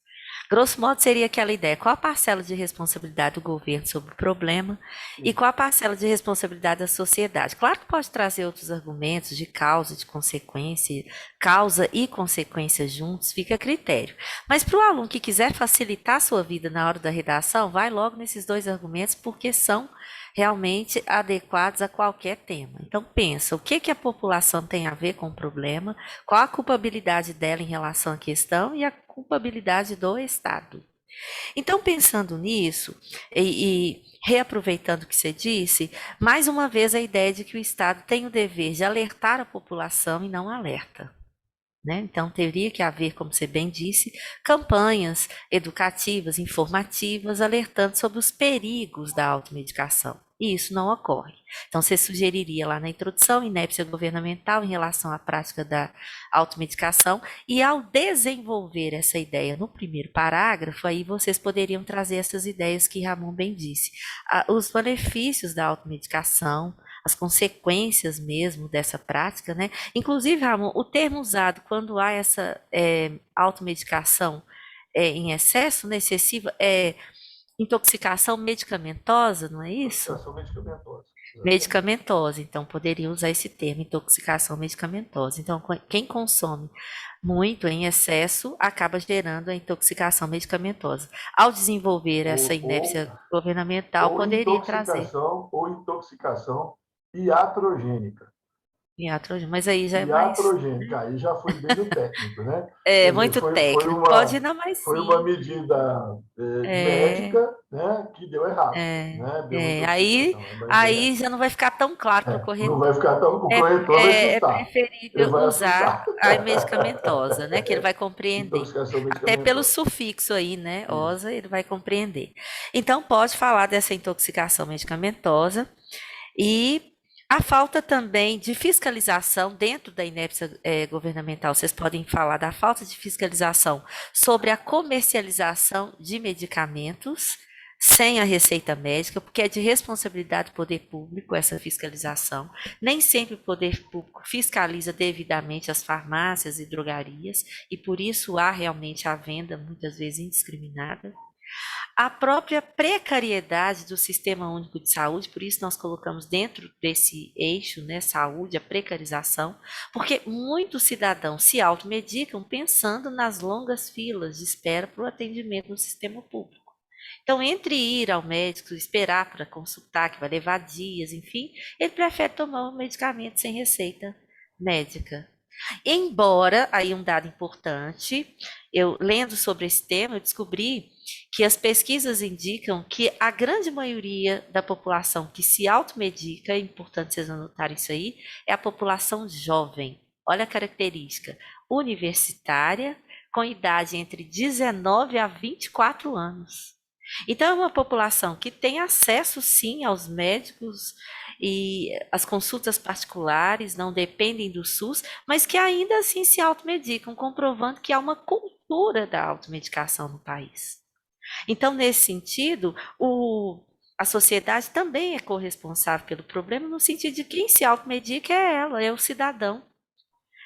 Grosso modo, seria aquela ideia: qual a parcela de responsabilidade do governo sobre o problema e qual a parcela de responsabilidade da sociedade? Claro que pode trazer outros argumentos de causa, de consequência, causa e consequência juntos, fica a critério. Mas para o aluno que quiser facilitar a sua vida na hora da redação, vai logo nesses dois argumentos, porque são realmente adequados a qualquer tema. Então pensa, o que a população tem a ver com o problema, qual a culpabilidade dela em relação à questão e a culpabilidade do Estado. Então, pensando nisso e reaproveitando o que você disse, mais uma vez a ideia de que o Estado tem o dever de alertar a população e não alerta. Né? Então, teria que haver, como você bem disse, campanhas educativas, informativas, alertando sobre os perigos da automedicação. E isso não ocorre. Então, você sugeriria lá na introdução inépcia governamental em relação à prática da automedicação, e ao desenvolver essa ideia no primeiro parágrafo, aí vocês poderiam trazer essas ideias que Ramon bem disse. Os benefícios da automedicação, as consequências mesmo dessa prática, né? Inclusive, Ramon, o termo usado quando há essa automedicação em excesso, né, excessiva, é intoxicação medicamentosa, não é isso? Intoxicação medicamentosa. Medicamentosa, então poderia usar esse termo, intoxicação medicamentosa. Então, quem consome muito em excesso acaba gerando a intoxicação medicamentosa. Ao desenvolver essa inépcia governamental, poderia trazer. Ou intoxicação iatrogênica. Mas aí já é mais. Iatrogênica, aí já foi bem no técnico, né? É Quer dizer, muito técnico. Pode ir na mais foi uma simples. medida É, médica, né, que deu errado, né? Deu uma Aí, intoxicação, vai dar errado. aí já não vai ficar tão claro para o Não corretor. vai ficar tão. O É, corretor vai é assustar. Ele preferível vai usar assustar. a medicamentosa, né? Que ele vai compreender. Intoxicação Até pelo medicamentosa. sufixo aí, né? Isso. Osa, ele vai compreender. Então, pode falar dessa intoxicação medicamentosa e a falta também de fiscalização dentro da inépcia governamental. Vocês podem falar da falta de fiscalização sobre a comercialização de medicamentos sem a receita médica, porque é de responsabilidade do poder público essa fiscalização. Nem sempre o poder público fiscaliza devidamente as farmácias e drogarias, e por isso há realmente a venda, muitas vezes indiscriminada. A própria precariedade do Sistema Único de Saúde, por isso nós colocamos dentro desse eixo, né, saúde, a precarização, porque muitos cidadãos se automedicam pensando nas longas filas de espera para o atendimento no sistema público. Então, entre ir ao médico, esperar para consultar, que vai levar dias, enfim, ele prefere tomar um medicamento sem receita médica. Embora, aí um dado importante, eu lendo sobre esse tema, eu descobri que as pesquisas indicam que a grande maioria da população que se automedica, é importante vocês anotarem isso aí, é a população jovem. Olha a característica, universitária, com idade entre 19 a 24 anos. Então, é uma população que tem acesso, sim, aos médicos e as consultas particulares, não dependem do SUS, mas que ainda assim se automedicam, comprovando que há uma cultura da automedicação no país. Então, nesse sentido, a sociedade também é corresponsável pelo problema, no sentido de que quem se automedica é ela, é o cidadão,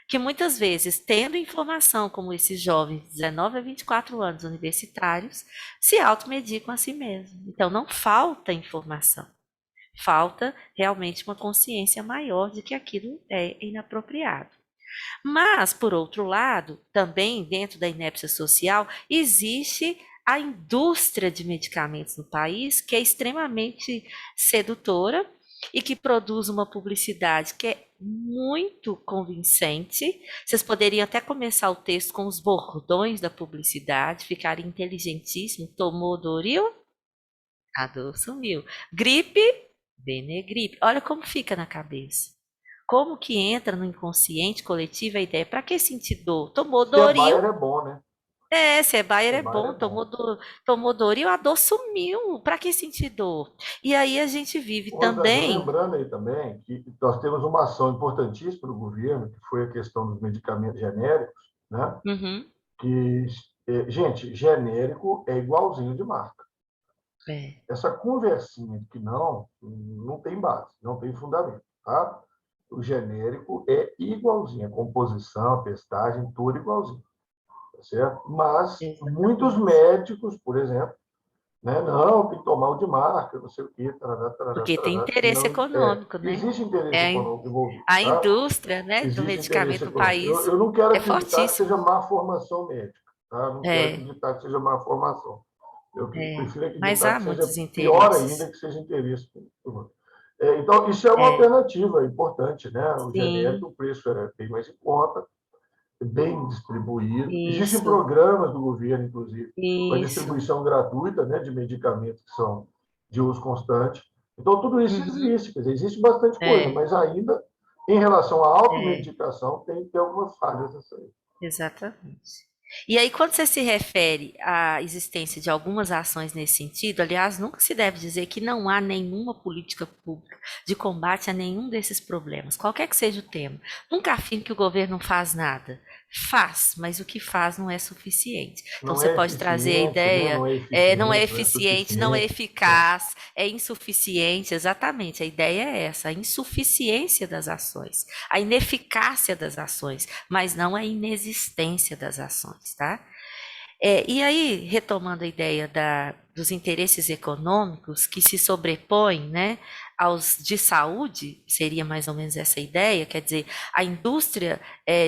que muitas vezes, tendo informação como esses jovens de 19 a 24 anos universitários, se automedicam a si mesmos. Então, não falta informação. Falta realmente uma consciência maior de que aquilo é inapropriado. Mas, por outro lado, também dentro da inépcia social, existe a indústria de medicamentos no país, que é extremamente sedutora e que produz uma publicidade que é muito convincente. Vocês poderiam até começar o texto com os bordões da publicidade, ficaria inteligentíssimo. Tomou Doril? A dor sumiu. Gripe? Benegripe. Olha como fica na cabeça. Como que entra no inconsciente coletivo a ideia? Para que sentir dor? Tomou Se é Doril? Bayer, é bom, né? Se é Se Bayer é é Bayer, bom. é bom. Tomou Doril, a dor sumiu. Para que sentir dor? E aí a gente vive Rosângela, também. lembrando aí também que nós temos uma ação importantíssima do governo, que foi a questão dos medicamentos genéricos, né? Uhum, Que, gente, genérico é igualzinho de marca. é, Essa conversinha de que não tem base, não tem fundamento, tá? O genérico é igualzinho, a composição, a testagem, tudo igualzinho, tá certo? Mas muitos exatamente. médicos, por exemplo, né? Não, tem que tomar o de marca, não sei o quê, tarará, tarará, Porque tem tarará, e interesse não, econômico, né? existe interesse É, econômico envolvido, a tá? indústria, né, do Existe interesse medicamento no econômico. país Eu não quero é acreditar que seja fortíssimo. má formação médica, tá? Não quero É, acreditar que seja má formação. Eu prefiro mas acreditar há que seja muitos pior ainda, interesses. que seja interesse público. Então, isso é uma É, alternativa importante, né? O genérico, sim, o preço é bem mais em conta, bem distribuído. Existem isso, programas do governo, inclusive, para isso. distribuição gratuita, né, de medicamentos que são de uso constante. Então, tudo isso Uhum, existe, quer dizer, existe bastante coisa, é, mas ainda, em relação à é. automedicação, tem que ter algumas falhas nessa aí. Exatamente. E aí, quando você se refere à existência de algumas ações nesse sentido, aliás, nunca se deve dizer que não há nenhuma política pública de combate a nenhum desses problemas, qualquer que seja o tema. Nunca afirmo que o governo não faz nada. Faz, mas o que faz não é suficiente. Então, Não você é pode trazer a eficiente, né? ideia, Não é não é eficiente, não é eficiente, não é suficiente. É. eficaz, é insuficiente. Exatamente, a ideia é essa, a insuficiência das ações, a ineficácia das ações, mas não a inexistência das ações, tá? E aí, retomando a ideia dos interesses econômicos que se sobrepõem, né, aos de saúde, seria mais ou menos essa ideia, quer dizer, a indústria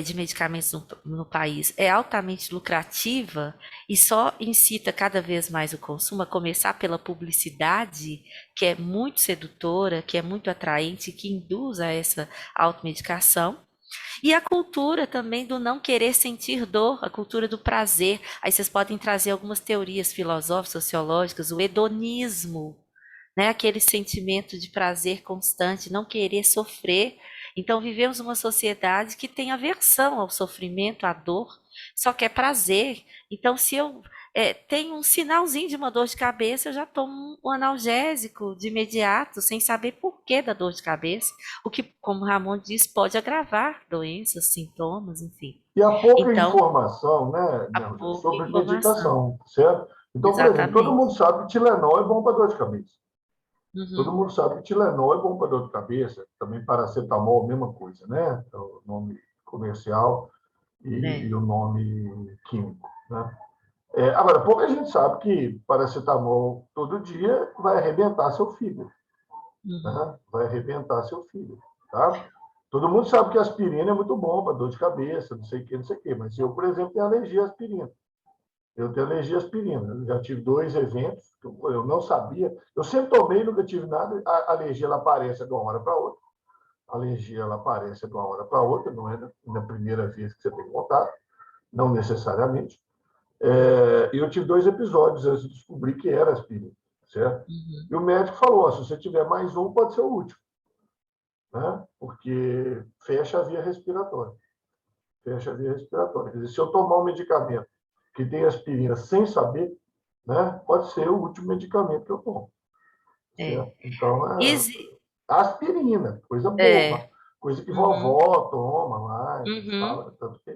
de medicamentos no país é altamente lucrativa e só incita cada vez mais o consumo, a começar pela publicidade, que é muito sedutora, que é muito atraente, que induz a essa automedicação. E a cultura também do não querer sentir dor, a cultura do prazer. Aí vocês podem trazer algumas teorias filosóficas, sociológicas, o hedonismo, né? Aquele sentimento de prazer constante, não querer sofrer. Então, vivemos uma sociedade que tem aversão ao sofrimento, à dor, só quer prazer. Então, se eu tenho um sinalzinho de uma dor de cabeça, eu já tomo um analgésico de imediato, sem saber por que da dor de cabeça, o que, como o Ramon diz, pode agravar doenças, sintomas, enfim. E há pouca Então, informação, né, há Nelja, pouca sobre informação. medicação, certo? Então, por exemplo, todo Exatamente. mundo sabe que Tilenol é bom para dor de cabeça. Todo Uhum. mundo sabe que Tilenol é bom para dor de cabeça. Também paracetamol, mesma coisa, né? É o nome comercial É. e o nome químico, né? Agora, pouca gente sabe que paracetamol todo dia vai arrebentar seu fígado, Uhum. né? Vai arrebentar seu fígado, tá? Todo mundo sabe que aspirina é muito bom para dor de cabeça, não sei o que, não sei o que, mas eu, por exemplo, tenho alergia à aspirina. Eu tenho alergia à aspirina. Eu já tive 2 eventos que eu não sabia. Eu sempre tomei, nunca tive nada. A alergia ela aparece de uma hora para outra. A alergia ela aparece de uma hora para outra, não é na primeira vez que você tem contato, não necessariamente. E eu tive 2 episódios antes de descobrir que era aspirina, certo? Uhum. E o médico falou: se você tiver mais um, pode ser o último, né? Porque fecha a via respiratória. Fecha a via respiratória. Quer dizer, se eu tomar um medicamento que tem aspirina sem saber, né, pode ser o último medicamento que eu tomo. É. Certo? Então, Exi- aspirina, coisa boa, é. coisa que Uhum. vovó toma lá, Uhum. fala tanto que.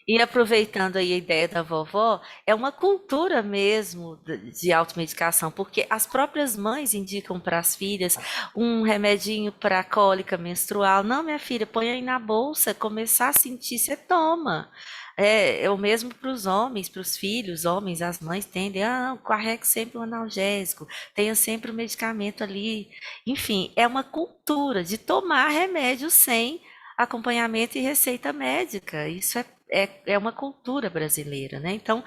E aproveitando aí a ideia da vovó, é uma cultura mesmo de automedicação, porque as próprias mães indicam para as filhas um remedinho para cólica menstrual. Não, minha filha, põe aí na bolsa, começar a sentir, você toma. É o mesmo para os homens, para os filhos, homens, as mães tendem, carregue sempre um analgésico, tenha sempre um medicamento ali. Enfim, é uma cultura de tomar remédio sem acompanhamento e receita médica. Isso é uma cultura brasileira, né? Então,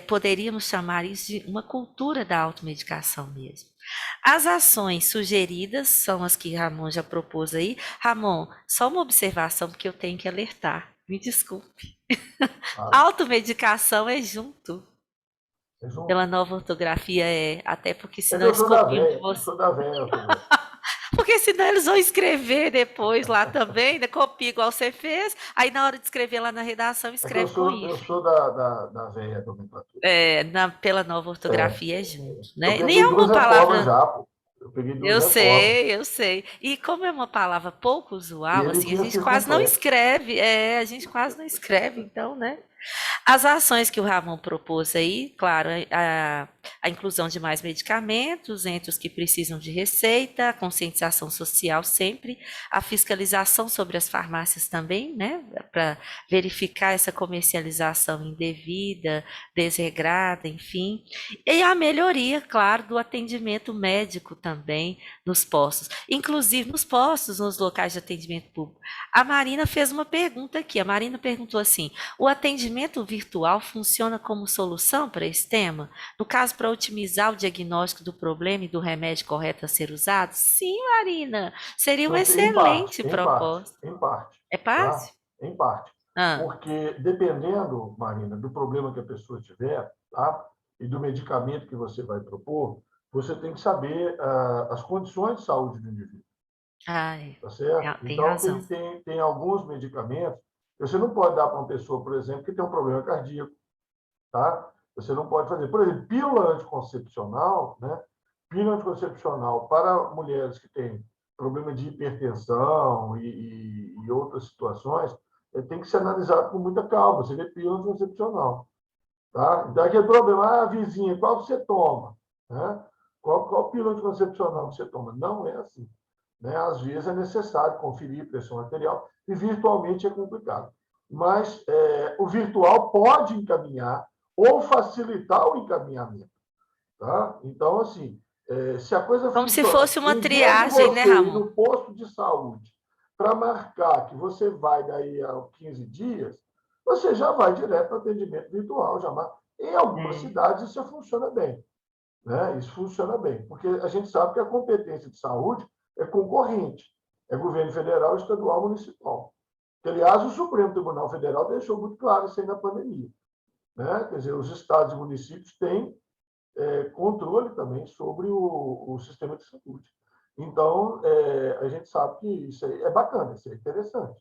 poderíamos chamar isso de uma cultura da automedicação mesmo. As ações sugeridas são as que Ramon já propôs aí. Ramon, só uma observação, porque eu tenho que alertar. Me desculpe. Ah, Automedicação é junto. é junto. Pela nova ortografia até porque É que senão eu eles sou da copiam de velha, eu você. sou da velha ortografia. Porque senão eles vão escrever depois lá também, né? Copia igual você fez, aí na hora de escrever lá na redação, É que eu escreve com sou, eu hífen. sou da velha nomenclatura. Pela nova É, ortografia é junto, eu né? Nem peguei é uma 2 reformas palavra. já, pô. Eu peguei duas Eu reformas. sei, eu sei. E como é uma palavra pouco E usual, ele assim, a tinha gente quase não circunflexo. escreve, a gente quase não escreve, então, né? As ações que o Ramon propôs aí, claro, a inclusão de mais medicamentos entre os que precisam de receita, a conscientização social sempre, a fiscalização sobre as farmácias também, né, para verificar essa comercialização indevida, desregrada, enfim, e a melhoria, claro, do atendimento médico também nos postos, inclusive nos postos, nos locais de atendimento público. A Marina fez uma pergunta aqui, a Marina perguntou assim: o atendimento virtual funciona como solução para esse tema? No caso, para otimizar o diagnóstico do problema e do remédio correto a ser usado? Sim, Marina, seria uma Em parte, excelente em parte, proposta. em parte, É tá? fácil? Em parte. Ah, Porque dependendo, Marina, do problema que a pessoa tiver, tá? E do medicamento que você vai propor, você tem que saber as condições de saúde do indivíduo, ai, tá certo? tem Então, razão. tem alguns medicamentos que você não pode dar para uma pessoa, por exemplo, que tem um problema cardíaco, tá? Você não pode fazer. Por exemplo, pílula anticoncepcional, né? Pílula anticoncepcional para mulheres que têm problema de hipertensão e outras situações, tem que ser analisado com muita calma. Você vê pílula anticoncepcional, tá? Então, aquele problema, vizinha, qual você toma? Né? Qual pílula anticoncepcional você toma? Não é assim. Né? Às vezes é necessário conferir pressão arterial e virtualmente é complicado. Mas o virtual pode encaminhar ou facilitar o encaminhamento. Tá? Então, assim, se a coisa Como se funciona, fosse uma em vez de triagem, né, você ir Ramon? no posto de saúde para marcar que você vai daí a 15 dias, você já vai direto no atendimento virtual. Em algumas É. cidades isso funciona bem. Né? Isso funciona bem, porque a gente sabe que a competência de saúde é concorrente, é governo federal, estadual, municipal. Que, aliás, o Supremo Tribunal Federal deixou muito claro isso aí na pandemia, né? Quer dizer, os estados e municípios têm controle também sobre o sistema de saúde. Então, a gente sabe que isso aí é bacana, isso é interessante.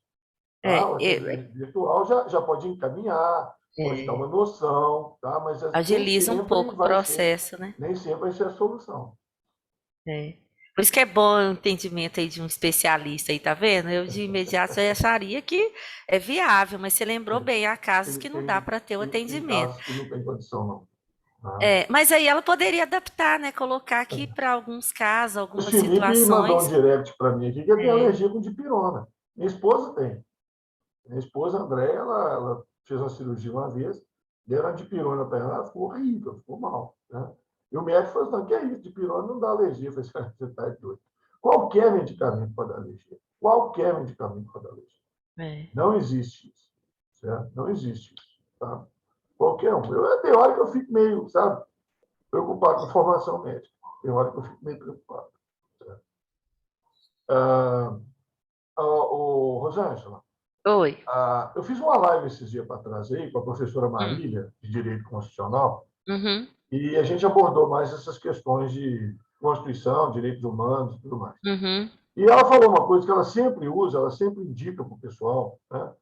Tá? O atendimento virtual já pode encaminhar, pode dar uma noção, tá? Mas agiliza um pouco o processo, né? nem sempre vai ser a solução. Por isso que é bom o entendimento aí de um especialista aí, tá vendo? Eu de imediato já acharia que é viável, mas você lembrou bem, há casos que não dá para ter o Tem atendimento. casos que não tem condição, não. Mas aí ela poderia adaptar, né? Colocar aqui para alguns casos, O algumas Felipe mandou um situações. direct para mim aqui que eu tenho alergia com dipirona. Minha esposa tem. Minha esposa, Andréia, ela fez uma cirurgia uma vez, deram a dipirona para ela ficou horrível, ficou mal. Né? E o médico falou assim, não, que é isso, dipirona não dá alergia. Eu falei, você está doido. Qualquer medicamento pode dar alergia. Qualquer medicamento pode dar alergia. Não existe isso. Certo? Não existe isso. Tá? Qualquer um. Tem hora que eu fico meio, sabe, preocupado com a formação médica. Tem hora que eu fico meio preocupado. Certo? Rosângela, Oi. eu fiz uma live esses dias para trás aí com a professora Marília, de Direito Constitucional, Uhum. e a gente abordou mais essas questões de Constituição, direitos humanos e tudo mais. Uhum. E ela falou uma coisa que ela sempre usa, ela sempre indica para o pessoal, né,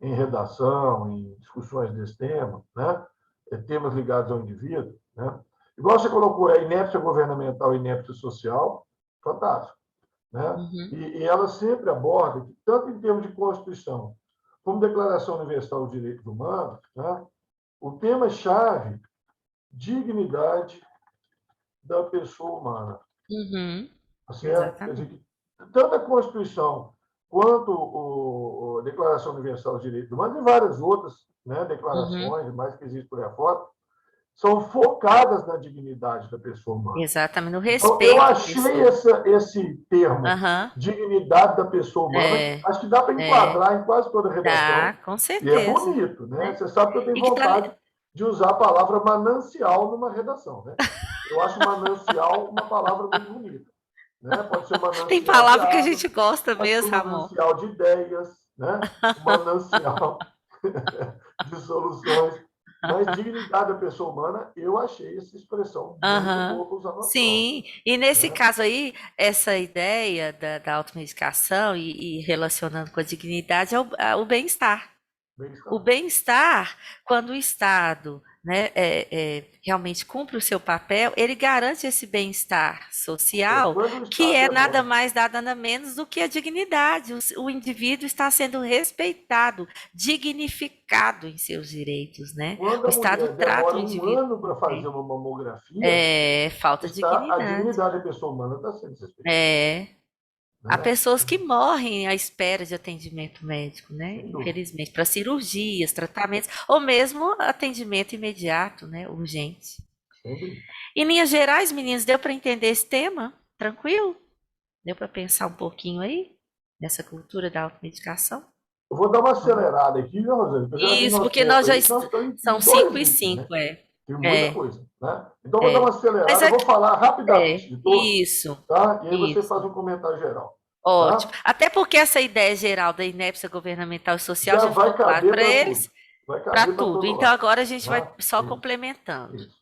em redação, em discussões desse tema, né, temas ligados ao indivíduo. Né, igual você colocou, inépcia governamental e inépcia social, fantástico. Né? Uhum. E ela sempre aborda, que, tanto em termos de Constituição, como Declaração Universal dos Direitos Humanos, né, o tema-chave, dignidade da pessoa humana. Uhum. Tá certo? Quer dizer, Exatamente. que tanto a Constituição quanto a Declaração Universal dos Direitos Humanos e várias outras, né, Uhum. declarações, mais que existem por aí fora, são focadas na dignidade da pessoa humana. Exatamente, no Então, eu respeito à achei pessoa. esse termo, Aham. dignidade da pessoa humana, É, acho que dá para é, enquadrar em quase toda a dá, redação, com e é certeza, bonito, né? né? Você sabe que eu tenho E que tá, vontade de usar a palavra manancial numa redação, né? Eu acho manancial uma palavra muito bonita, né? Pode ser tem manancial de palavra que a água, gente gosta pode ser mesmo, Ramon. manancial de ideias, né? Manancial de soluções. Mas dignidade da pessoa humana, eu achei essa expressão muito Aham. boa para usar na prova. Sim, e nesse Né? caso aí, essa ideia da automedicação e relacionando com a dignidade é o bem-estar. O Bem-estar. bem-estar, quando o Estado, né, realmente cumpre o seu papel, ele garante esse bem-estar social, Quando o que Estado é nada demonstra, mais, nada menos do que a dignidade. O indivíduo está sendo respeitado, dignificado em seus direitos, né? quando O a Estado mulher trata demora o um indivíduo ano com para fazer respeito. uma mamografia, É falta de a dignidade. dignidade da pessoa humana está sendo desrespeitada. É. Há Né? pessoas que morrem à espera de atendimento médico, né? Sem dúvida. Infelizmente, para cirurgias, tratamentos, ou mesmo atendimento imediato, né? Urgente. Sem dúvida. Em linhas gerais, meninas, deu para entender esse tema? Tranquilo? Deu para pensar um pouquinho aí nessa cultura da automedicação? Eu vou dar uma acelerada aqui, viu, Rosane? Eu já vi Isso, nosso porque tempo nós já aí, nós estamos são em dois 5 e itens, né? 5, é. Tem muita É, coisa. Né? Então, eu vou dar uma é. Mas acelerada, eu vou aqui, falar rapidamente de todos, isso, tá? E aí você faz isso. um comentário geral. Ótimo. Tá? Até porque essa ideia geral da inépcia governamental e social Já já ficou vai claro caber para para tudo. eles, Vai para caber para tudo. todo Então lado. agora a gente vai Tá? só Isso. complementando. Isso.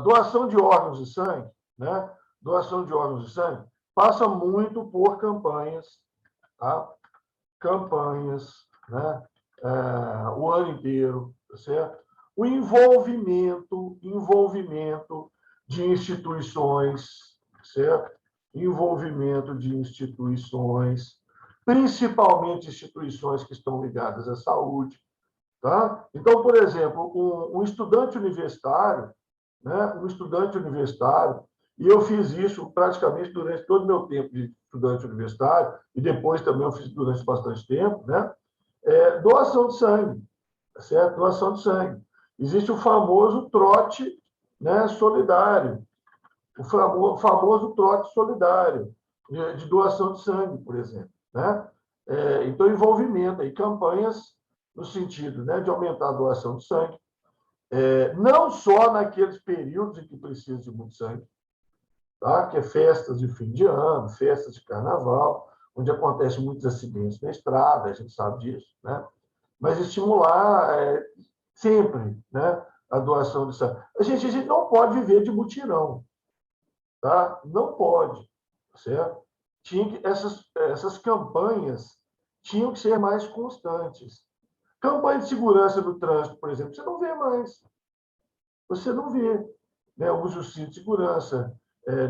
Doação de órgãos de sangue, né? Doação de órgãos de sangue passa muito por campanhas, tá? Campanhas, né? O ano inteiro, tá certo? O envolvimento de instituições, certo? Envolvimento de instituições, principalmente instituições que estão ligadas à saúde, tá? Então, por exemplo, um estudante universitário, né? Um estudante universitário, e eu fiz isso praticamente durante todo o meu tempo de estudante universitário, e depois também eu fiz durante bastante tempo, né? Doação de sangue, tá certo? Doação de sangue. Existe o famoso trote, né, solidário, o famoso trote solidário de doação de sangue, por exemplo, né? Então, envolvimento aí, campanhas no sentido, né, de aumentar a doação de sangue, não só naqueles períodos em que precisa de muito sangue, tá? Que é festas de fim de ano, festas de carnaval, onde acontecem muitos acidentes na estrada, a gente sabe disso, né? Mas estimular sempre, né, a doação de sangue. A gente não pode viver de mutirão, tá? Não pode, certo? Essas campanhas tinham que ser mais constantes. Campanha de segurança do trânsito, por exemplo, você não vê mais. Você não vê, né? O uso do cinto de segurança,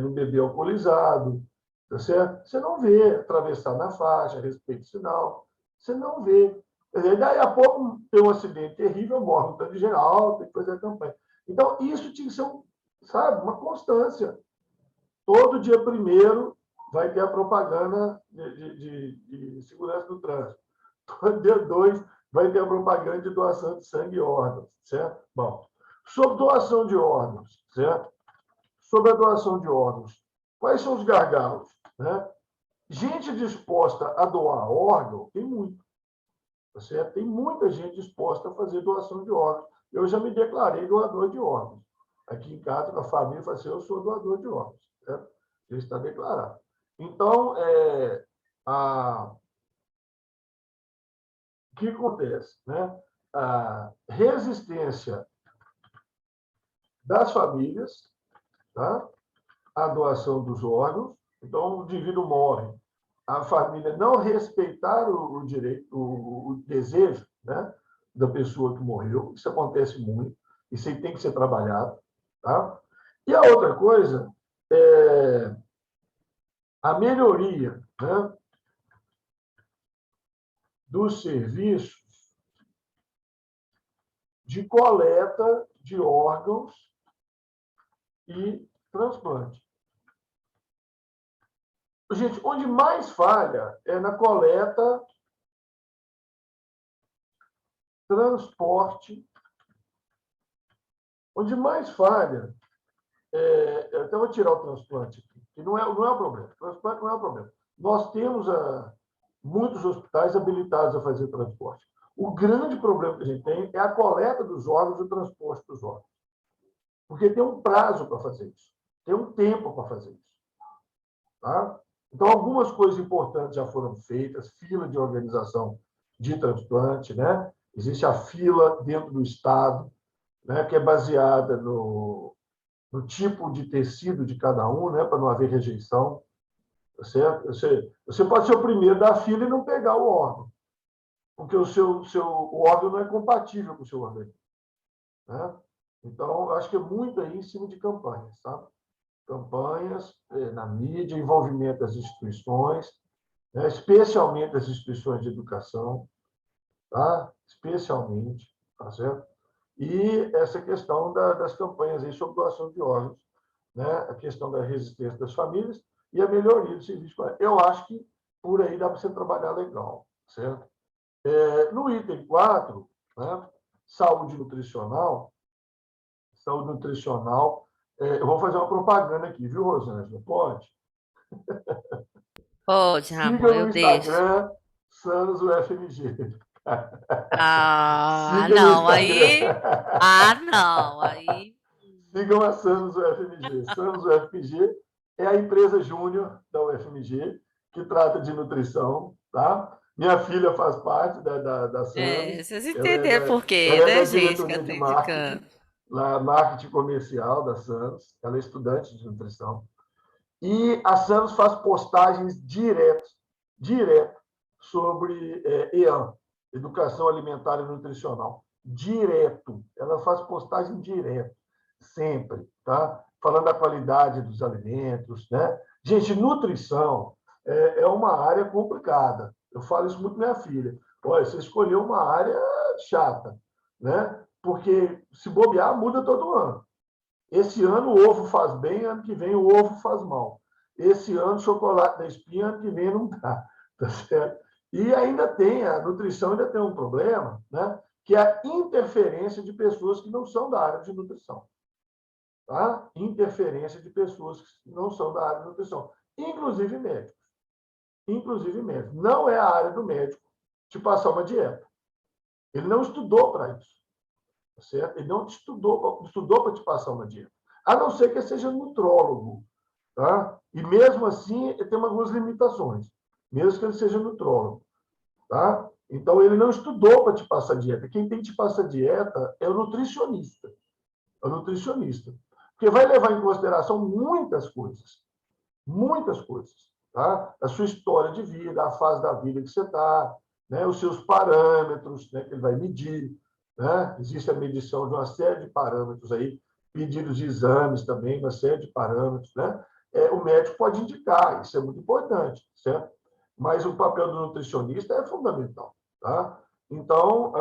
no bebê alcoolizado, tá certo? Você não vê atravessar na faixa, respeito sinal. Você não vê. Quer dizer, daí a pouco tem um acidente terrível, morre um tanto de geral, tem que fazer a campanha. Então, isso tinha que ser, sabe, uma constância. Todo dia primeiro vai ter a propaganda de segurança do trânsito. Todo dia 2 vai ter a propaganda de doação de sangue e órgãos, certo? Bom, sobre doação de órgãos, certo? Sobre a doação de órgãos, quais são os gargalos, né? Gente disposta a doar órgão, tem muito, tá certo? Tem muita gente disposta a fazer doação de órgãos. Eu já me declarei doador de órgãos. Aqui em casa, com a família, eu falei assim, eu sou doador de órgãos, certo? Já está declarado. Então, o que acontece, né? A resistência das famílias, tá? A doação dos órgãos. Então, o indivíduo morre, a família não respeitar o direito, o desejo, né, da pessoa que morreu. Isso acontece muito. Isso aí tem que ser trabalhado. Tá? E a outra coisa é a melhoria, né, dos serviços de coleta de órgãos e transplante. Gente, onde mais falha é na coleta, transporte. Onde mais falha, eu até vou tirar o transplante aqui, que não é o problema. O transplante não é o problema. Nós temos muitos hospitais habilitados a fazer transporte. O grande problema que a gente tem é a coleta dos órgãos e o transporte dos órgãos. Porque tem um prazo para fazer isso. Tem um tempo para fazer isso. Tá? Então, algumas coisas importantes já foram feitas, fila de organização de transplante, né? Existe a fila dentro do Estado, né, que é baseada no tipo de tecido de cada um, né, para não haver rejeição. Tá certo? Você pode ser o primeiro da fila e não pegar o órgão, porque o órgão não é compatível com o seu organismo. Né? Então, acho que é muito aí em cima de campanhas. Tá? Campanhas na mídia, envolvimento das instituições, né, especialmente das instituições de educação, tá? Especialmente, tá certo? E essa questão das campanhas aí sobre doação de órgãos, né? A questão da resistência das famílias e a melhoria do serviço. Eu acho que por aí dá para você trabalhar legal, certo? No item 4, né? Saúde nutricional, eu vou fazer uma propaganda aqui, viu, Rosângela? Pode? Pode, Ramon, Siga no eu deixo. Instagram, Sanos UFMG. Ah, Siga no não, Instagram. aí. Ah, não, aí. Sigam a Sanos UFMG. Sanos UFMG é a empresa júnior da UFMG que trata de nutrição, tá? Minha filha faz parte da É, Sanos. vocês Ela é entenderam por da, quê, ela é da né, gente, que eu diretoria tô de indicando. marketing, lá, marketing comercial da Sanos. Ela é estudante de nutrição. E a Sanos faz postagens direto sobre EAN, Educação Alimentar e Nutricional. Direto. Ela faz postagem direto, sempre, tá? Falando da qualidade dos alimentos, né? Gente, nutrição é uma área complicada. Eu falo isso muito para minha filha. Olha, você escolheu uma área chata, né? Porque se bobear, muda todo ano. Esse ano o ovo faz bem, ano que vem o ovo faz mal. Esse ano chocolate da espinha, ano que vem não dá. Tá certo? E ainda tem, a nutrição ainda tem um problema, né? Que é a interferência de pessoas que não são da área de nutrição. Tá? Interferência de pessoas que não são da área de nutrição. Inclusive médicos. Inclusive médicos. Não é a área do médico te passar uma dieta. Ele não estudou para isso. Certo? Ele não estudou para te passar uma dieta. A não ser que seja nutrólogo. Tá? E mesmo assim, tem algumas limitações. mesmo que ele seja nutrólogo, tá? Então, ele não estudou para te passar dieta. Quem tem que te passar dieta é o nutricionista. É o nutricionista. Porque vai levar em consideração muitas coisas, tá? A sua história de vida, a fase da vida que você está, né? Os seus parâmetros, né? Que ele vai medir, né? Existe a medição de uma série de parâmetros aí, pedidos de exames também, uma série de parâmetros, né? O médico pode indicar, isso é muito importante, certo? Mas o papel do nutricionista é fundamental, tá? Então,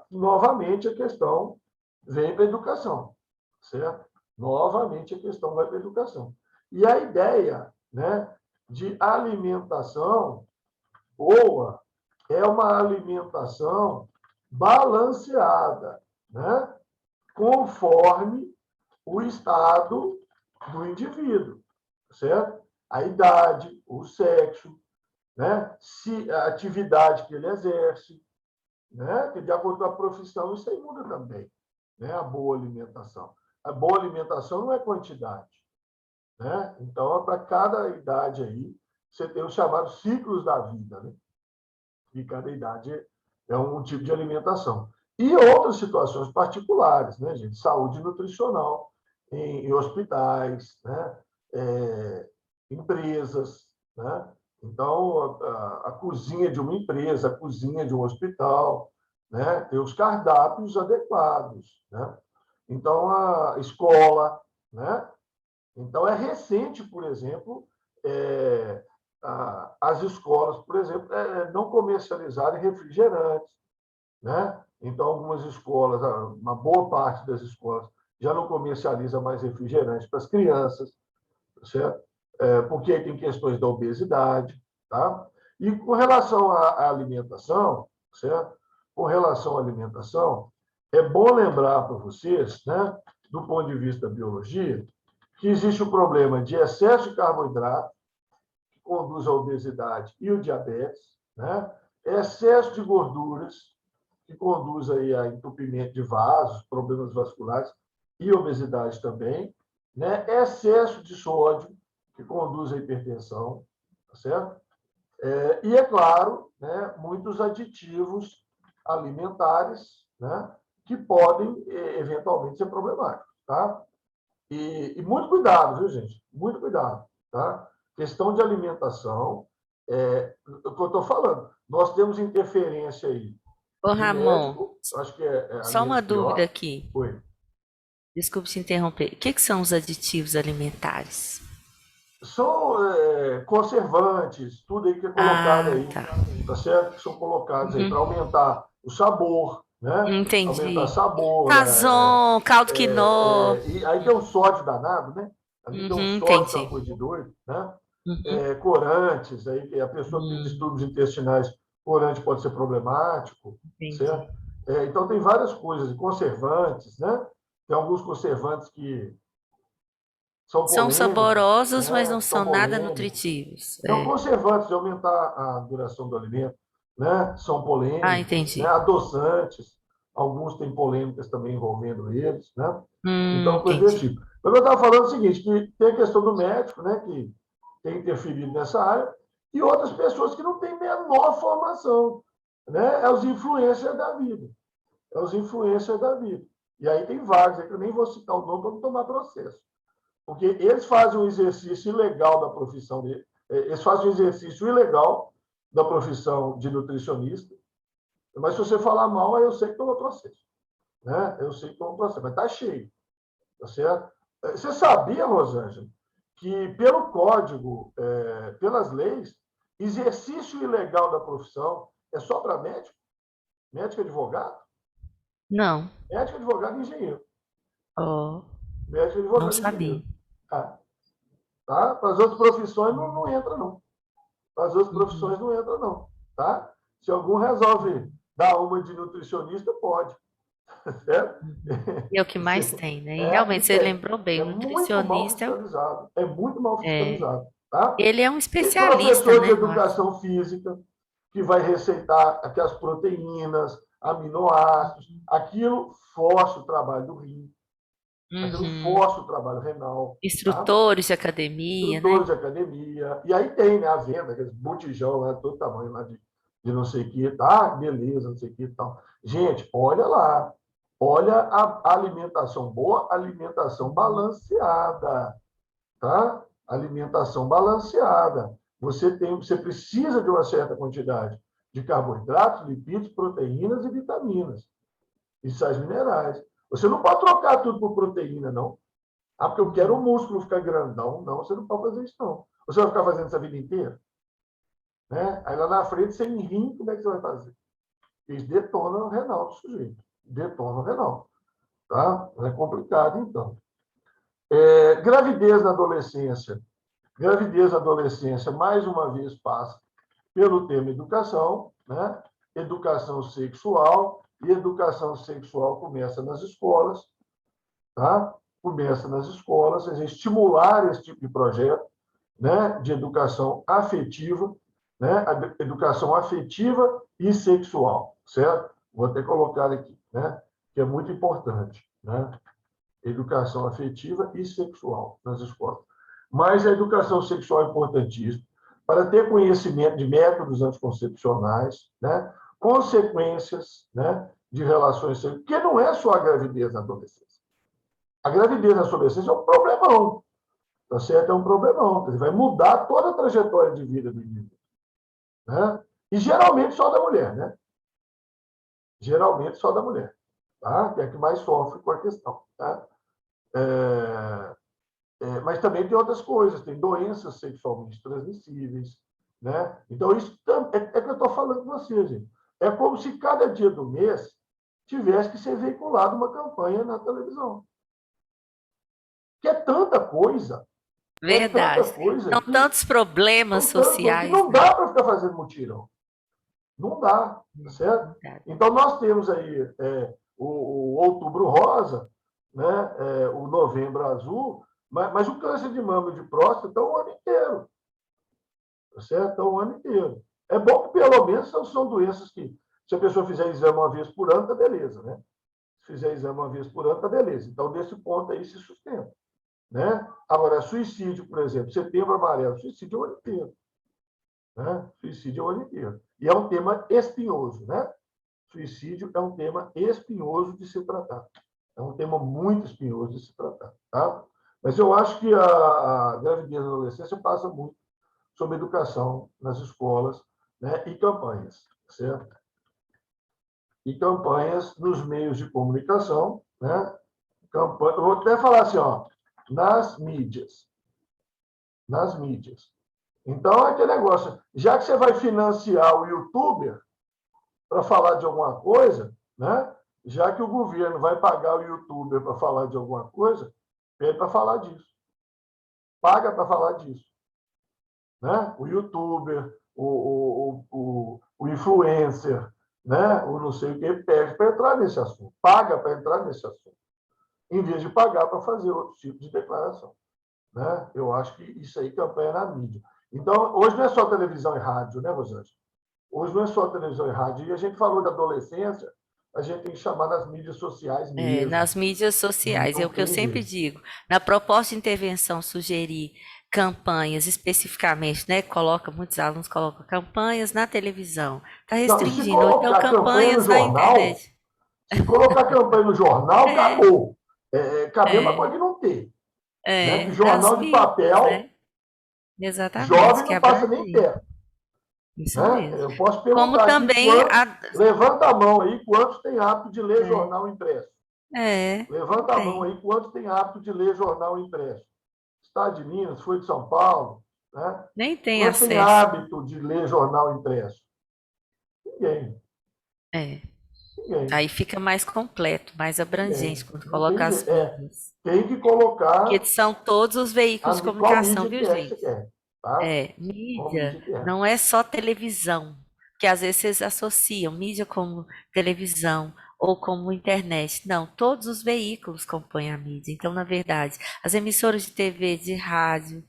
novamente, a questão vem para a educação, certo? Novamente, a questão vai para a educação. E a ideia, né, de alimentação boa é uma alimentação balanceada, né, conforme o estado do indivíduo, certo? A idade, o sexo, né, se a atividade que ele exerce, né, que de acordo com a profissão isso aí muda também, né, a boa alimentação. A boa alimentação não é quantidade, né? Então, para cada idade aí, você tem os chamados ciclos da vida, né? E cada idade é um tipo de alimentação. E outras situações particulares, né, gente? Saúde nutricional em hospitais, né? Empresas, né? Então, a cozinha de uma empresa, a cozinha de um hospital, né? Tem os cardápios adequados, né? Então, a escola, né? Então, é recente, por exemplo, as escolas, por exemplo, não comercializarem refrigerantes, né? Então, algumas escolas, uma boa parte das escolas, já não comercializa mais refrigerantes para as crianças, certo? Porque aí tem questões da obesidade, tá? E com relação à alimentação, certo? Com relação à alimentação, é bom lembrar para vocês, né, do ponto de vista da biologia, que existe o problema de excesso de carboidrato, que conduz à obesidade e o diabetes, né? Excesso de gorduras, que conduz aí a entupimento de vasos, problemas vasculares e obesidade também, né? Excesso de sódio, que conduz à hipertensão, tá certo? E, é claro, né, muitos aditivos alimentares, né, que podem, eventualmente, ser problemáticos, tá? E muito cuidado, viu, gente? Muito cuidado, tá? Questão de alimentação, o que eu estou falando, nós temos interferência aí Ô, de Ramon, médico, acho que é a só menos uma dúvida pior. aqui. Foi. Desculpe te interromper. O que que são os aditivos alimentares? São conservantes, tudo aí que é colocado Ah, aí, tá. tá certo? Que são colocados aí para Uhum. aumentar o sabor, né? Aumentar Entendi. sabor, Sazon, caldo quinó. e aí tem um sódio danado, né? Ali tem um Uhum, sódio que é uma entendi. coisa de doido, né? Uhum, Corantes, aí a pessoa que tem hum, distúrbios intestinais, corante pode ser problemático, certo? entendi. Então tem várias coisas, conservantes, né? Tem alguns conservantes que são São polêmicos, saborosos, mas não né? São são nada polêmicos. nutritivos. Não, É. conservantes de aumentar a duração do alimento, né? São Ah, polêmicos, né? entendi. Adoçantes, alguns têm polêmicas também envolvendo eles, né? Então, coisa desse Entendi. tipo. Mas eu estava falando o seguinte, que tem a questão do médico, né? Que tem interferido nessa área, e outras pessoas que não têm menor formação, né? É os influencers da vida. É os influencers da vida. E aí tem vários, que eu nem vou citar o nome para não tomar processo. Porque eles fazem um exercício ilegal da profissão dele, eles fazem um exercício ilegal da profissão de nutricionista, mas se você falar mal, aí eu sei que toma processo. Né? Eu sei que toma processo, mas está cheio. Tá certo? Você sabia, Rosângela, que pelo código, pelas leis, exercício ilegal da profissão é só para médico, médico e advogado, Não. médico, advogado e engenheiro. Oh, Médico, não advogado e sabia. engenheiro. Tá? Tá? Para as outras profissões não entra, não. Para as outras Uhum. profissões não entra, não. Tá? Se algum resolve dar uma de nutricionista, pode. Certo? Uhum. E é o que mais tem, né? E E realmente você tem. lembrou bem, É o muito mal nutricionista fiscalizado. É muito mal é, fiscalizado. Tá? ele é um Tem especialista, professor de né? Eu acho. educação física que vai receitar aquelas proteínas, aminoácidos. Aquilo força o trabalho do rim. mas eu Uhum. reforço o trabalho renal, tá? Instrutores de academia, né? Instrutores de academia, e aí tem, né, a venda, aqueles botijão lá, todo tamanho lá de não sei o que, tá? Beleza, não sei o que e tal. Gente, olha lá, olha a alimentação boa, alimentação Uhum. balanceada, tá? Alimentação balanceada. Você precisa de uma certa quantidade de carboidratos, lipídios, proteínas e vitaminas e sais minerais. Você não pode trocar tudo por proteína, não. Ah, porque eu quero o Uhum. músculo ficar grandão. Não, você não pode fazer isso, não. Você vai ficar fazendo isso a vida inteira? Né? Aí lá na frente, sem rim, como é que você vai fazer? Eles detonam o renal do sujeito. Detonam o renal. Tá? É complicado, então. Gravidez na adolescência. Gravidez na adolescência, mais uma vez, passa pelo tema educação, né? Educação sexual, e educação sexual começa nas escolas, tá? Começa nas escolas, a gente estimular esse tipo de projeto, né? De educação afetiva, né? A educação afetiva e sexual, certo? Vou até colocar aqui, né? Que é muito importante, né? Educação afetiva e sexual nas escolas. Mas a educação sexual é importantíssima para ter conhecimento de métodos anticoncepcionais, né? Consequências, né? De relações sexuais, porque não é só a gravidez na adolescência. A gravidez na adolescência é um problemão, tá certo? É um problemão, vai mudar toda a trajetória de vida do indivíduo, né? E geralmente só da mulher, né? Geralmente só da mulher, tá? Que é a que mais sofre com a questão, tá? É, mas também tem outras coisas, tem doenças sexualmente transmissíveis, né? Então, isso é que eu estou falando com você, gente. É como se cada dia do mês tivesse que ser veiculada uma campanha na televisão. Que Verdade. São que tantos problemas são tantas coisas que sociais, não né? dá para ficar fazendo mutirão. Não dá, tá certo? Verdade. Então, nós temos aí o Outubro Rosa, né? O Novembro Azul, mas o câncer de mama e de próstata está o ano inteiro, tá certo? Está o ano inteiro. É bom que, pelo menos, são doenças que, se a pessoa fizer exame uma vez por ano, tá beleza, né? Se fizer exame uma vez por ano, tá beleza. Então, desse ponto aí, se sustenta, né? Agora, suicídio, por exemplo, setembro amarelo, suicídio é o ano inteiro, né? Suicídio é o ano inteiro. E é um tema espinhoso, né? Suicídio é um tema espinhoso de se tratar. É um tema muito espinhoso de se tratar, tá? Mas eu acho que a gravidez na adolescência passa muito sobre educação nas escolas, né? E campanhas, certo? E campanhas nos meios de comunicação, né? Campanha, eu vou até falar assim, ó, nas mídias, nas mídias. Então, é aquele negócio, já que você vai financiar o youtuber para falar de alguma coisa, né? Já que o governo vai pagar o youtuber para falar de alguma coisa, pede para falar disso. Paga para falar disso. Né? O youtuber, o influencer, né? O não sei o que, pede para entrar nesse assunto. Paga para entrar nesse assunto. Em vez de pagar para fazer outro tipo de declaração. Né? Eu acho que isso aí campanha na mídia. Então, hoje não é só televisão e rádio, né, Rosângela? Hoje não é só televisão e rádio. E a gente falou da adolescência, a gente tem que chamar nas mídias sociais É, mesmo. nas mídias sociais, é o Não que eu tem sempre jeito. digo. Na proposta de intervenção, sugerir campanhas especificamente, né? Muitos alunos colocam campanhas na televisão. Está Não, e se restringindo, ou então colocar campanha no campanhas na jornal, internet. se colocar campanha no jornal, É, acabou. Cabelo é, pode não ter. Né? Que nas jornal de mídias, papel, né? Exatamente, jovem que não passa nem abrangem. perto. Isso Né? mesmo. Eu posso Como perguntar aqui também quantos. Levanta a mão aí, quantos têm hábito de ler é, jornal impresso? não Levanta a mão tem. aí, quantos têm hábito de ler jornal impresso? Estado de Minas, foi de São Paulo, né? Nem tem Quantos têm acesso. hábito de ler jornal impresso? Ninguém, É. ninguém, Aí fica mais completo, mais abrangente ninguém. quando Não tem coloca as jeito. mídias. Tem que Porque colocar são todos os veículos de qual comunicação, mídia viu, que é que gente? você quer, tá? Qual Mídia mídia que é. não é só televisão, que às vezes vocês associam mídia como televisão ou como internet. Não, todos os veículos compõem a mídia. Então, na verdade, as emissoras de TV, de rádio,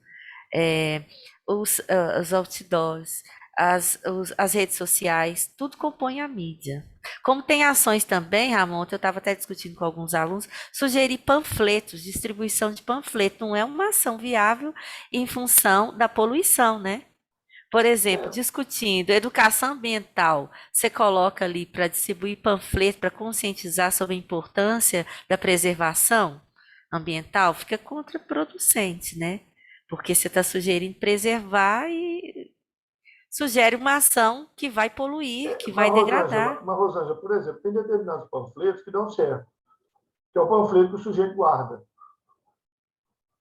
os outdoors, as redes sociais, tudo compõe a mídia. Como tem ações também, Ramon, eu estava até discutindo com alguns alunos, sugerir panfletos, distribuição de panfleto, não é uma ação viável em função da poluição, né? Por exemplo, É, discutindo educação ambiental, você coloca ali para distribuir panfleto, para conscientizar sobre a importância da preservação ambiental, fica contraproducente, né? Porque você está sugerindo preservar e sugere uma ação que vai poluir, que vai degradar. Rosângela, por exemplo, tem determinados panfletos que dão certo, que é o panfleto que o sujeito guarda,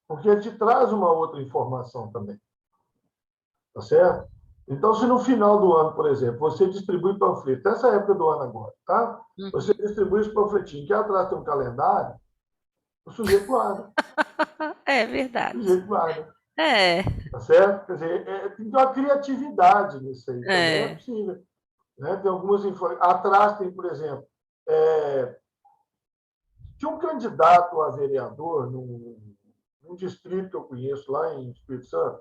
porque ele te traz uma outra informação também, tá certo? Então, se no final do ano, por exemplo, você distribui panfleto, nessa época do ano agora, tá? Você Uhum. distribui esse panfletinho, que atrás tem um calendário, o sujeito guarda, É o verdade. sujeito guarda, É, tá certo? Quer dizer, tem uma criatividade nisso aí também, é é. possível. Né? Tem algumas informações. Atrás tem, por exemplo, é, tinha um candidato a vereador num distrito que eu conheço lá em Espírito Santo,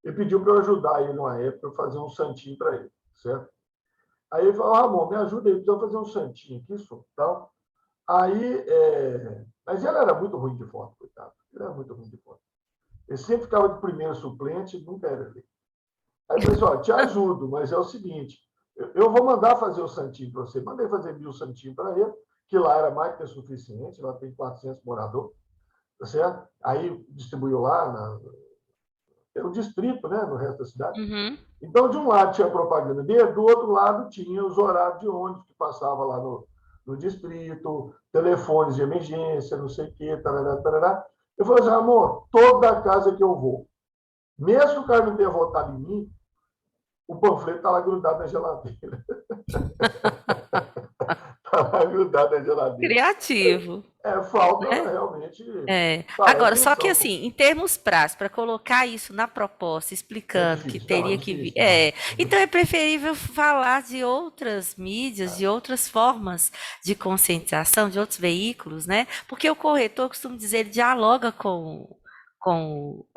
e pediu para eu ajudar ele numa época, eu fazer um santinho para ele, certo? Aí ele falou, Ramon, me ajuda aí, precisa fazer um santinho aqui, só, tal. Aí, mas ele era muito ruim de foto, coitado. Ele era muito ruim de foto. Ele sempre ficava de primeiro suplente, nunca era ele. Aí eu falei assim, ó, te ajudo, mas é o seguinte, eu vou mandar fazer o santinho para você. Mandei fazer 1.000 santinho para ele, que lá era mais que suficiente, lá tem 400 moradores, tá certo? Aí distribuiu lá, pelo distrito, né, no resto da cidade. Uhum. Então, de um lado tinha a propaganda dele, do outro lado tinha os horários de ônibus que passava lá no distrito, telefones de emergência, não sei o quê, tarará, tarará. Eu falei assim, amor, toda casa que eu vou, mesmo que o cara não tenha votado em mim, o panfleto está lá grudado na geladeira. Está lá grudado na geladeira. Criativo, Falta né? realmente É. dar Agora, só que atenção. assim, em termos práticos, para colocar isso na proposta, É explicando que difícil, não, é teria que vir. difícil, não. É Então muito é difícil. preferível falar de outras mídias, de outras formas de conscientização, de outros veículos, né? Porque o corretor, costumo dizer, ele dialoga com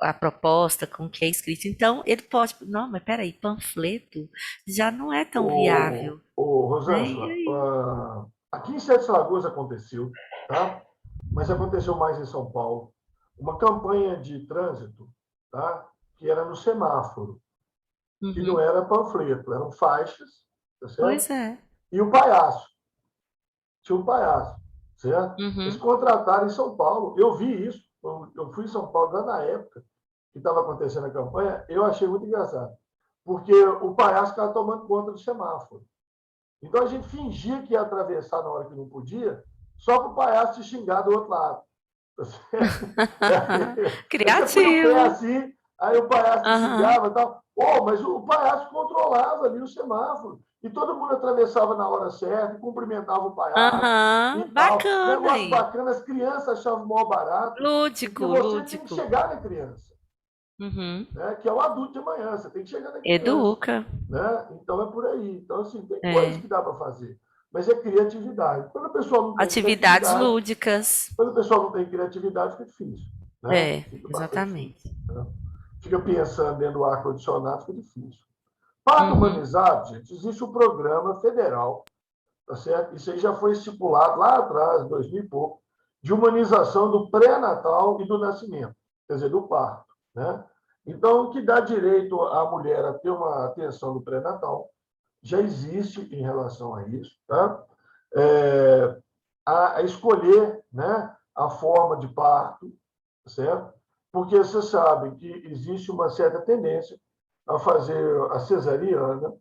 a proposta, com o que é escrito. Então, ele pode. Não, mas peraí, panfleto já não é tão viável, né? E Rosângela, aí? aqui em Sete Lagoas aconteceu, tá? Mas aconteceu mais em São Paulo, uma campanha de trânsito, tá? Que era no semáforo, que não Uhum. era panfleto, eram faixas, tá certo? Pois é. E o palhaço, tinha um palhaço, certo? Eles Uhum. contrataram em São Paulo, eu vi isso, eu fui em São Paulo lá na época que estava acontecendo a campanha, eu achei muito engraçado, porque o palhaço estava tomando conta do semáforo. Então a gente fingia que ia atravessar na hora que não podia, só para o palhaço te xingar do outro lado. Aí você põe o pé Criativo. assim, aí o palhaço te Aham. xingava e tal. Oh, mas o palhaço controlava ali o semáforo. E todo mundo atravessava na hora certa, cumprimentava o palhaço e Aham. tal. Bacana Negócio aí. bacana, as crianças achavam mó barato, porque Lúdico, você tem que lúdico. chegar na criança, Uhum. né? Que é o adulto de amanhã, você tem que chegar na criança. Educa. Né? Então é por aí. Então, assim, tem coisas É. que dá para fazer, mas é criatividade. Quando a pessoa não tem Atividades criatividade, lúdicas. quando a pessoa não tem criatividade, fica difícil. Né? É, Fica bastante difícil. exatamente. Né? Fica pensando dentro do ar-condicionado, fica difícil. Parto Uhum. humanizado, gente, existe um programa federal, tá certo? Isso aí já foi estipulado lá atrás, 2000 e pouco, de humanização do pré-natal e do nascimento, quer dizer, do parto. Né? Então, o que dá direito à mulher a ter uma atenção do pré-natal, já existe em relação a isso, tá? É, a escolher, né, a forma de parto, certo? Porque você sabe que existe uma certa tendência a fazer a cesariana,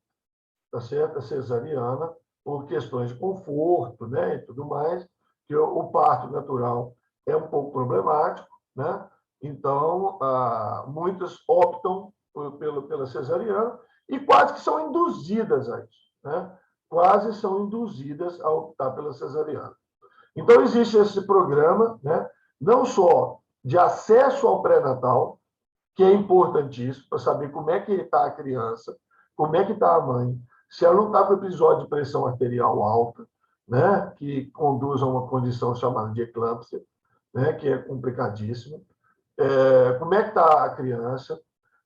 tá certo? A cesariana por questões de conforto, né, e tudo mais, que o parto natural é um pouco problemático, né? Então, muitas optam pela cesariana e quase que são induzidas a isso, né? Quase são induzidas a optar pela cesariana. Então, existe esse programa, né? Não só de acesso ao pré-natal, que é importantíssimo para saber como é que está a criança, como é que está a mãe, se ela não está com episódio de pressão arterial alta, né, que conduz a uma condição chamada de eclâmpsia, né, que é complicadíssima. Como é que está a criança?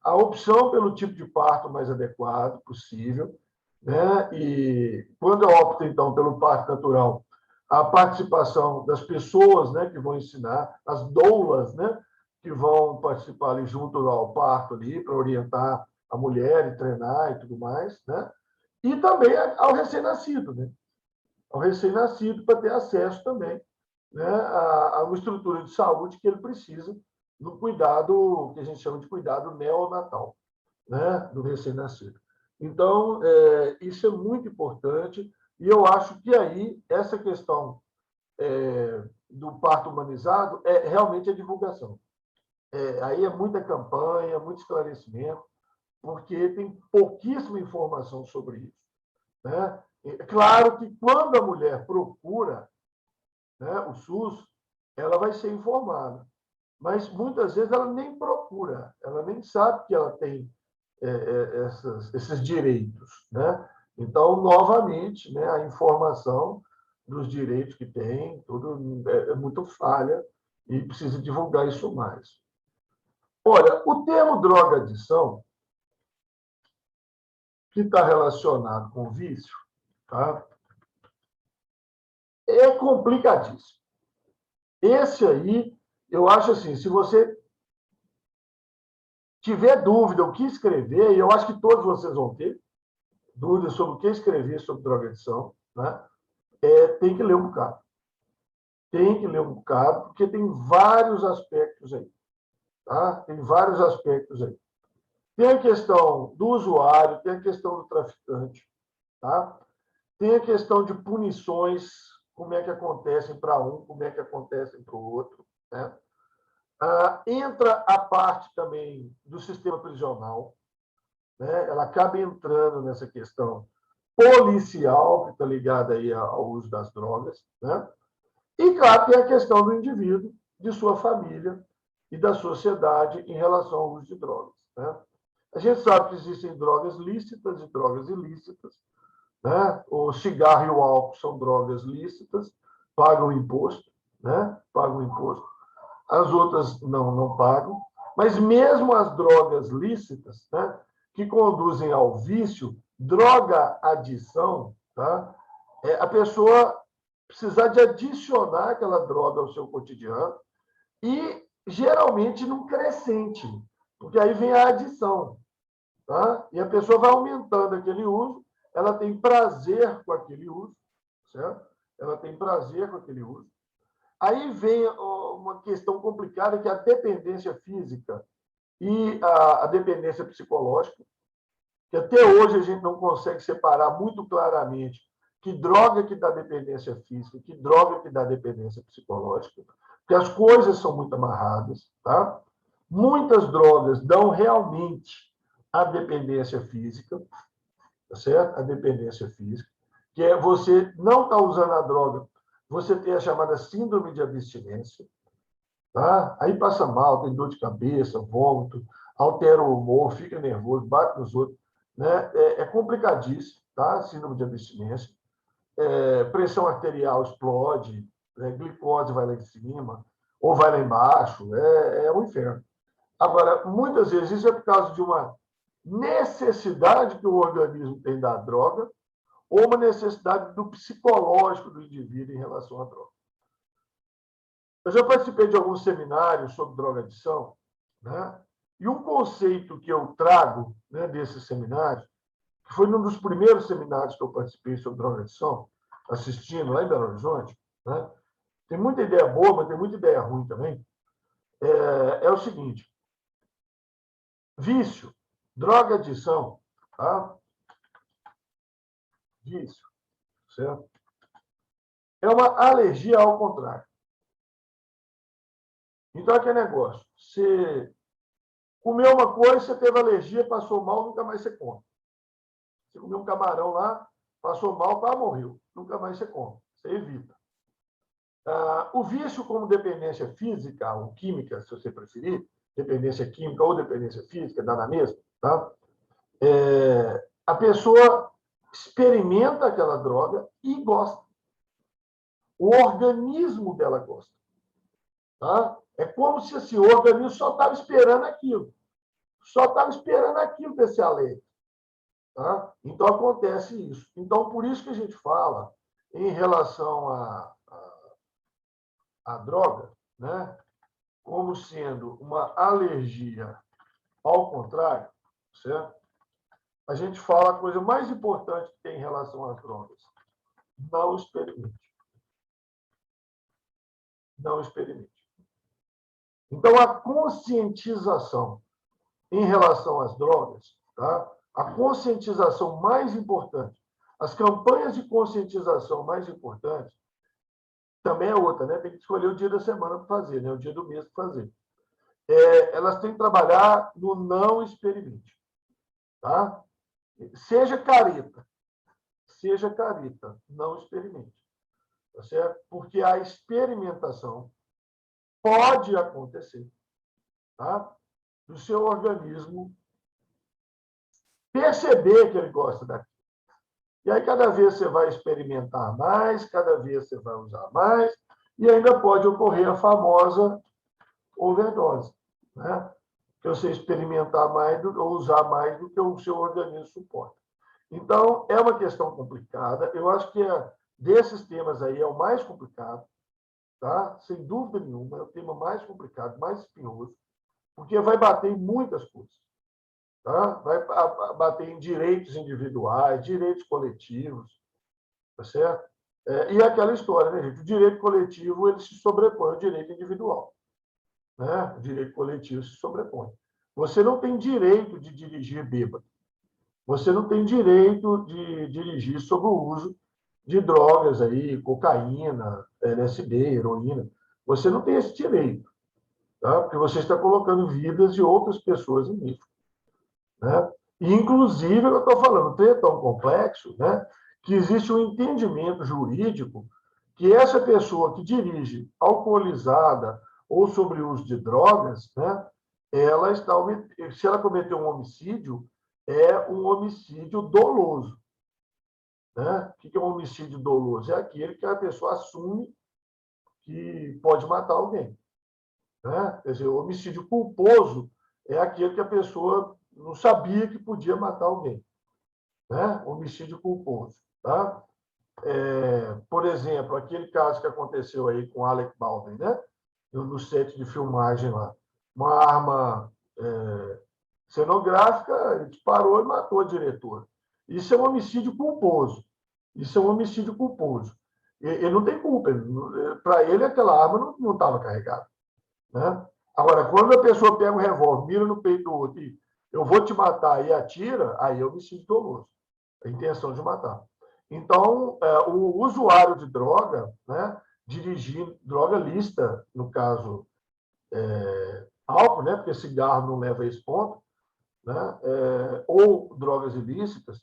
a opção pelo tipo de parto mais adequado possível, né? E quando eu opto, então, pelo parto natural, a participação das pessoas, né, que vão ensinar, as doulas, né, que vão participar ali junto ao parto ali para orientar a mulher e treinar e tudo mais, né? E também ao recém-nascido, né? Ao recém-nascido para ter acesso também, né, a uma estrutura de saúde que ele precisa no cuidado que a gente chama de cuidado neonatal, né, do recém-nascido. Então, isso é muito importante e eu acho que aí essa questão do parto humanizado é realmente a divulgação. Aí é muita campanha, muito esclarecimento, porque tem pouquíssima informação sobre isso, né? É claro que quando a mulher procura, né, o SUS, ela vai ser informada, mas muitas vezes ela nem procura, ela nem sabe que ela tem esses direitos, né? Então, novamente, né, a informação dos direitos que tem, tudo é muito falha e precisa divulgar isso mais. Olha, o termo droga-adição, que está relacionado com vício, tá? É complicadíssimo. Esse aí, eu acho assim, se você tiver dúvida o que escrever, e eu acho que todos vocês vão ter dúvidas sobre o que escrever sobre droga-adição, né? Tem que ler um bocado. Tem que ler um bocado, porque tem vários aspectos aí. Tá? Tem vários aspectos aí. Tem a questão do usuário, tem a questão do traficante, tá? Tem a questão de punições, como é que acontecem para um, como é que acontecem para o outro, né? Entra a parte também do sistema prisional, né? Ela acaba entrando nessa questão policial, que está ligada aí ao uso das drogas, né? E, claro, tem a questão do indivíduo, de sua família e da sociedade em relação ao uso de drogas, né? A gente sabe que existem drogas lícitas e drogas ilícitas, né? O cigarro e o álcool são drogas lícitas, pagam imposto, né? Pagam imposto. As outras não pagam. Mas mesmo as drogas lícitas, né, que conduzem ao vício, droga adição, tá? A pessoa precisar de adicionar aquela droga ao seu cotidiano e geralmente num crescente, porque aí vem a adição, tá? E a pessoa vai aumentando aquele uso, ela tem prazer com aquele uso, certo? Ela tem prazer com aquele uso. Aí vem uma questão complicada, que é a dependência física e a dependência psicológica, que até hoje a gente não consegue separar muito claramente que droga que dá dependência física, que droga que dá dependência psicológica, porque as coisas são muito amarradas, tá? Muitas drogas dão realmente a dependência física, tá certo? A dependência física, que é você não estar usando a droga, você tem a chamada síndrome de abstinência, tá? Aí passa mal, tem dor de cabeça, vômito, altera o humor, fica nervoso, bate nos outros, né? É complicadíssimo, tá? Síndrome de abstinência. Pressão arterial explode, né? Glicose vai lá em cima, ou vai lá embaixo, é um inferno. Agora, muitas vezes isso é por causa de uma necessidade que o organismo tem da droga, ou uma necessidade do psicológico do indivíduo em relação à droga. Eu já participei de alguns seminários sobre droga-adição, né? E um conceito que eu trago, né, desses seminários, que foi um dos primeiros seminários que eu participei sobre droga-adição, assistindo lá em Belo Horizonte, né? Tem muita ideia boa, mas tem muita ideia ruim também. É o seguinte: vício, droga-adição, tá? Vício, certo? É uma alergia ao contrário. Então, aquele negócio, você comeu uma coisa, você teve alergia, passou mal, nunca mais você come. Você comeu um camarão lá, passou mal, quase morreu. Nunca mais você come. Você evita. O vício como dependência física ou química, se você preferir, dependência química ou dependência física, dá na mesma, tá? A pessoa experimenta aquela droga e gosta. O organismo dela gosta. Tá? É como se assim, o organismo só estava esperando aquilo. só estava esperando aquilo ter se alegre. Tá? Então, acontece isso. Então, por isso que a gente fala em relação à droga, né, como sendo uma alergia ao contrário, certo? A gente fala a coisa mais importante que tem em relação às drogas. Não experimente. Não experimente. Então, a conscientização em relação às drogas, tá? A conscientização mais importante, as campanhas de conscientização mais importantes, também é outra, né? Tem que escolher o dia da semana para fazer, né? O dia do mês para fazer. Elas têm que trabalhar no não experimente, tá? Seja careta, não experimente, tá certo? Porque a experimentação pode acontecer, tá? Do seu organismo perceber que ele gosta daquilo. E aí, cada vez você vai experimentar mais, cada vez você vai usar mais, e ainda pode ocorrer a famosa overdose, né? Que você experimentar mais ou usar mais do que o seu organismo suporta. Então, é uma questão complicada. Eu acho que desses temas aí é o mais complicado, tá? Sem dúvida nenhuma, é o tema mais complicado, mais espinhoso, porque vai bater em muitas coisas. Tá? Vai bater em direitos individuais, direitos coletivos, tá certo? E aquela história, né, gente? O direito coletivo ele se sobrepõe ao direito individual. Né? O direito coletivo se sobrepõe. Você não tem direito de dirigir bêbado. Você não tem direito de dirigir sob o uso de drogas aí, cocaína, LSD, heroína. Você não tem esse direito, tá? Porque você está colocando vidas de outras pessoas em risco. Né? E, inclusive, eu estou falando, o é tão complexo, né, que existe um entendimento jurídico que essa pessoa que dirige alcoolizada ou sobre o uso de drogas, né, ela está, se ela cometeu um homicídio, é um homicídio doloso. Né? O que é um homicídio doloso? É aquele que a pessoa assume que pode matar alguém. Né? Quer dizer, o homicídio culposo é aquele que a pessoa não sabia que podia matar alguém. Né? Homicídio culposo. Tá? Por exemplo, aquele caso que aconteceu aí com Alec Baldwin, né? No set de filmagem lá. Uma arma cenográfica, ele disparou e matou a diretora. Isso é um homicídio culposo. Isso é um homicídio culposo. Ele não tem culpa. Para ele, aquela arma não estava carregada. Né? Agora, quando a pessoa pega um revólver, mira no peito do outro e eu vou te matar e atira, aí é homicídio doloso. A intenção de matar. Então, o usuário de droga, né, dirigir droga lícita, no caso, álcool, né, porque cigarro não leva a esse ponto, né, ou drogas ilícitas,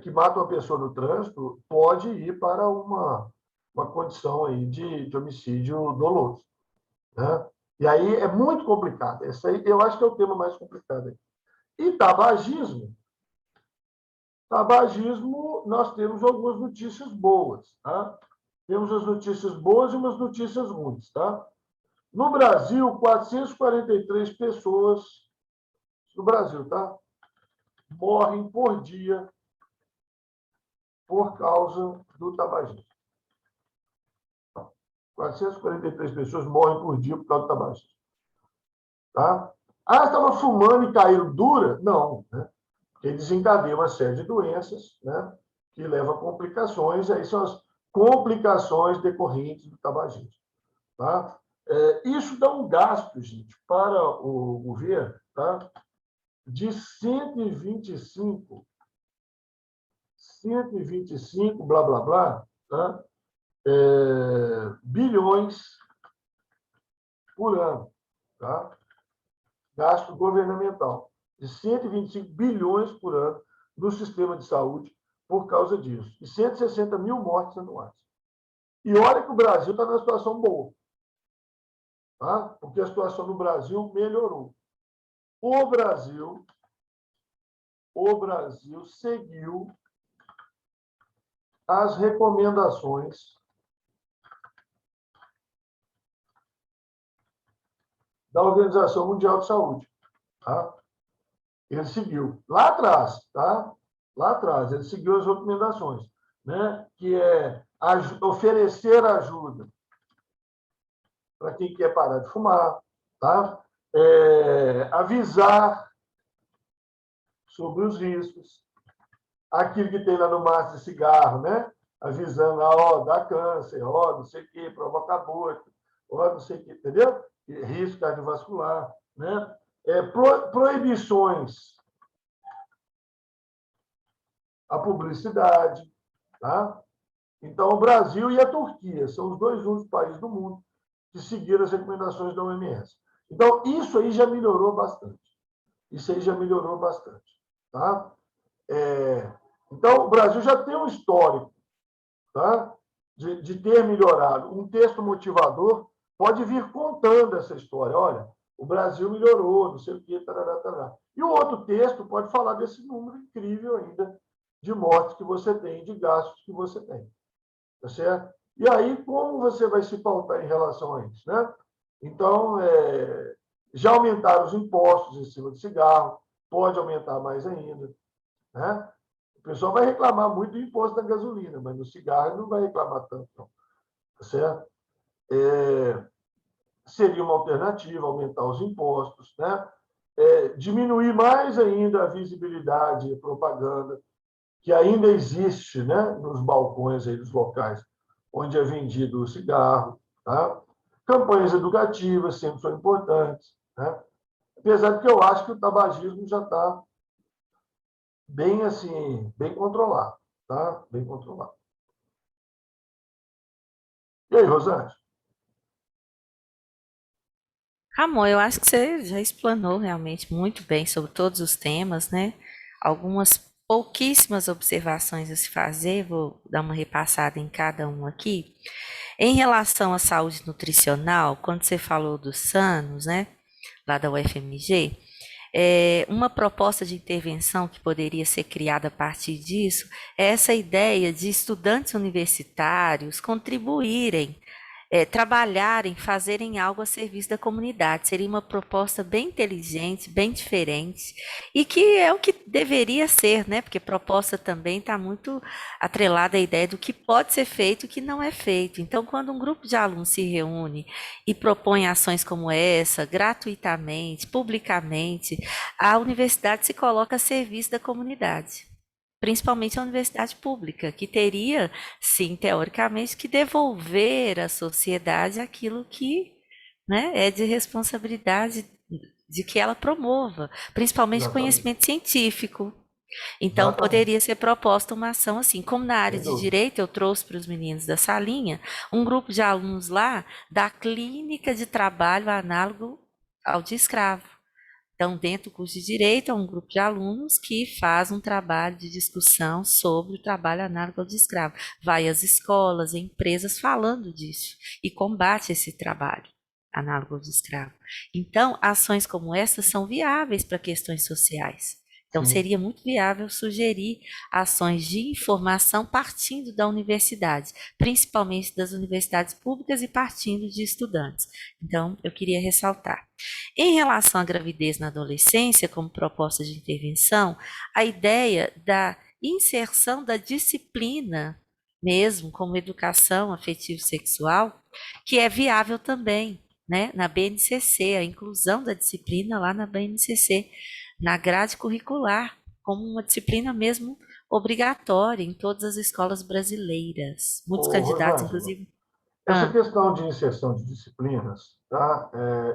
que matam a pessoa no trânsito, pode ir para uma condição aí de homicídio doloso. Né? E aí é muito complicado. Esse aí eu acho que é o tema mais complicado. Aí. E tabagismo. Tabagismo, nós temos algumas notícias boas. Tá? Temos as notícias boas e umas notícias ruins. Tá? No Brasil, 443 pessoas, no Brasil, tá? Morrem por dia por causa do tabagismo. 443 pessoas morrem por dia por causa do tabagismo. Tá? Ah, estava fumando e caíram dura? Não. Né? Porque desencadeia uma série de doenças, né? Que levam a complicações, aí são as complicações decorrentes do tabagismo. Tá? Isso dá um gasto, gente, para o governo, tá? De 125, blá, blá, blá, tá? Bilhões por ano. Tá? Gasto governamental de 125 bilhões por ano no sistema de saúde por causa disso. E 160 mil mortes anuais. E olha que o Brasil está numa situação boa. Tá? Porque a situação no Brasil melhorou. O Brasil seguiu as recomendações da Organização Mundial de Saúde. Tá? Ele seguiu lá atrás, tá? Lá atrás, ele seguiu as recomendações, né? Que é oferecer ajuda para quem quer parar de fumar, tá? Avisar sobre os riscos, aquilo que tem lá no maço de cigarro, né? Avisando, dá câncer, não sei o quê, provoca aborto, não sei o quê, entendeu? Risco cardiovascular, né? Proibições à publicidade, tá? Então, o Brasil e a Turquia são os dois únicos países do mundo que seguiram as recomendações da OMS. Então, isso aí já melhorou bastante. Isso aí já melhorou bastante, tá? Então, o Brasil já tem um histórico, tá? De ter melhorado. Um texto motivador pode vir contando essa história. Olha, o Brasil melhorou, não sei o quê, tarará, tarará. E o outro texto pode falar desse número incrível ainda de mortes que você tem, de gastos que você tem. Tá certo? E aí, como você vai se pautar em relação a isso, né? Então, já aumentaram os impostos em cima do cigarro, pode aumentar mais ainda, né? O pessoal vai reclamar muito do imposto da gasolina, mas no cigarro não vai reclamar tanto, não. Tá certo? Seria uma alternativa aumentar os impostos, né? Diminuir mais ainda a visibilidade e propaganda que ainda existe, né, nos balcões aí dos locais onde é vendido o cigarro, tá? Campanhas educativas sempre são importantes, né? Apesar de que eu acho que o tabagismo já está bem assim, bem controlado, tá? Bem controlado. E aí, Rosângela? Ramon, eu acho que você já explanou realmente muito bem sobre todos os temas, né? Algumas pouquíssimas observações a se fazer, vou dar uma repassada em cada um aqui. Em relação à saúde nutricional, quando você falou dos SANOS, né, lá da UFMG, uma proposta de intervenção que poderia ser criada a partir disso é essa ideia de estudantes universitários contribuírem, trabalharem, fazerem algo a serviço da comunidade. Seria uma proposta bem inteligente, bem diferente, e que é o que deveria ser, né? Porque proposta também está muito atrelada à ideia do que pode ser feito e o que não é feito. Então, quando um grupo de alunos se reúne e propõe ações como essa, gratuitamente, publicamente, a universidade se coloca a serviço da comunidade, principalmente a universidade pública, que teria, sim, teoricamente, que devolver à sociedade aquilo que, né, é de responsabilidade de que ela promova, principalmente Exatamente. conhecimento científico. Então, Exatamente. poderia ser proposta uma ação assim. Como na área Sem de dúvida. direito, eu trouxe para os meninos da salinha um grupo de alunos lá da clínica de trabalho análogo ao de escravo. Então, dentro do curso de Direito, é um grupo de alunos que faz um trabalho de discussão sobre o trabalho análogo ao de escravo. Vai às escolas, empresas falando disso e combate esse trabalho análogo ao de escravo. Então, ações como essas são viáveis para questões sociais. Então, Sim. seria muito viável sugerir ações de informação partindo da universidade, principalmente das universidades públicas e partindo de estudantes. Então, eu queria ressaltar. Em relação à gravidez na adolescência, como proposta de intervenção, a ideia da inserção da disciplina, mesmo como educação afetivo-sexual, que é viável também, né, na BNCC, a inclusão da disciplina lá na BNCC, na grade curricular, como uma disciplina mesmo obrigatória em todas as escolas brasileiras. Muitos Ô, candidatos, Rosângela, inclusive. essa Ah, questão de inserção de disciplinas, tá?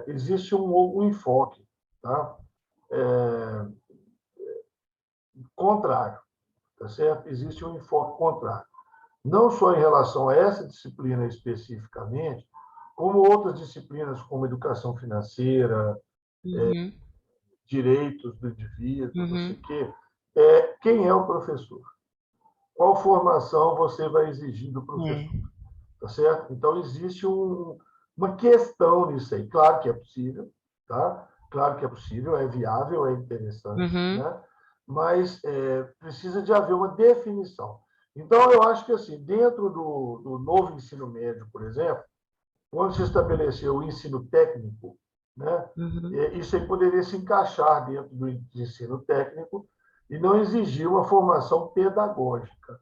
Existe um enfoque, tá? É, contrário, tá certo? Existe um enfoque contrário. Não só em relação a essa disciplina especificamente, como outras disciplinas como educação financeira, uhum, direitos do indivíduo, não sei uhum, o quê, quem é o professor? Qual formação você vai exigir do é, professor? Tá certo? Então, existe uma questão nisso aí. Claro que é possível, tá? Claro que é possível, é viável, é interessante, uhum, né? Mas precisa de haver uma definição. Então, eu acho que, assim, dentro do novo ensino médio, por exemplo, quando se estabeleceu o ensino técnico, né? Uhum. Isso aí poderia se encaixar dentro do ensino técnico e não exigir uma formação pedagógica.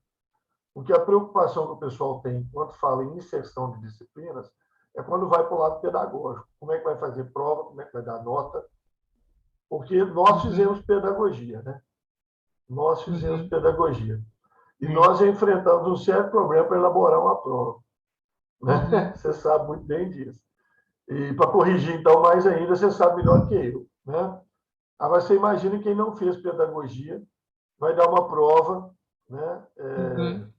Porque a preocupação que o pessoal tem quando fala em inserção de disciplinas é quando vai para o lado pedagógico. Como é que vai fazer prova, como é que vai dar nota, porque nós Uhum. fizemos pedagogia, né? Nós fizemos Uhum. pedagogia. E É. nós enfrentamos um sério problema para elaborar uma prova, né? Uhum. Você sabe muito bem disso. E para corrigir, então, mais ainda, você sabe melhor que eu, né? Agora, você imagina quem não fez pedagogia vai dar uma prova, né? Uhum.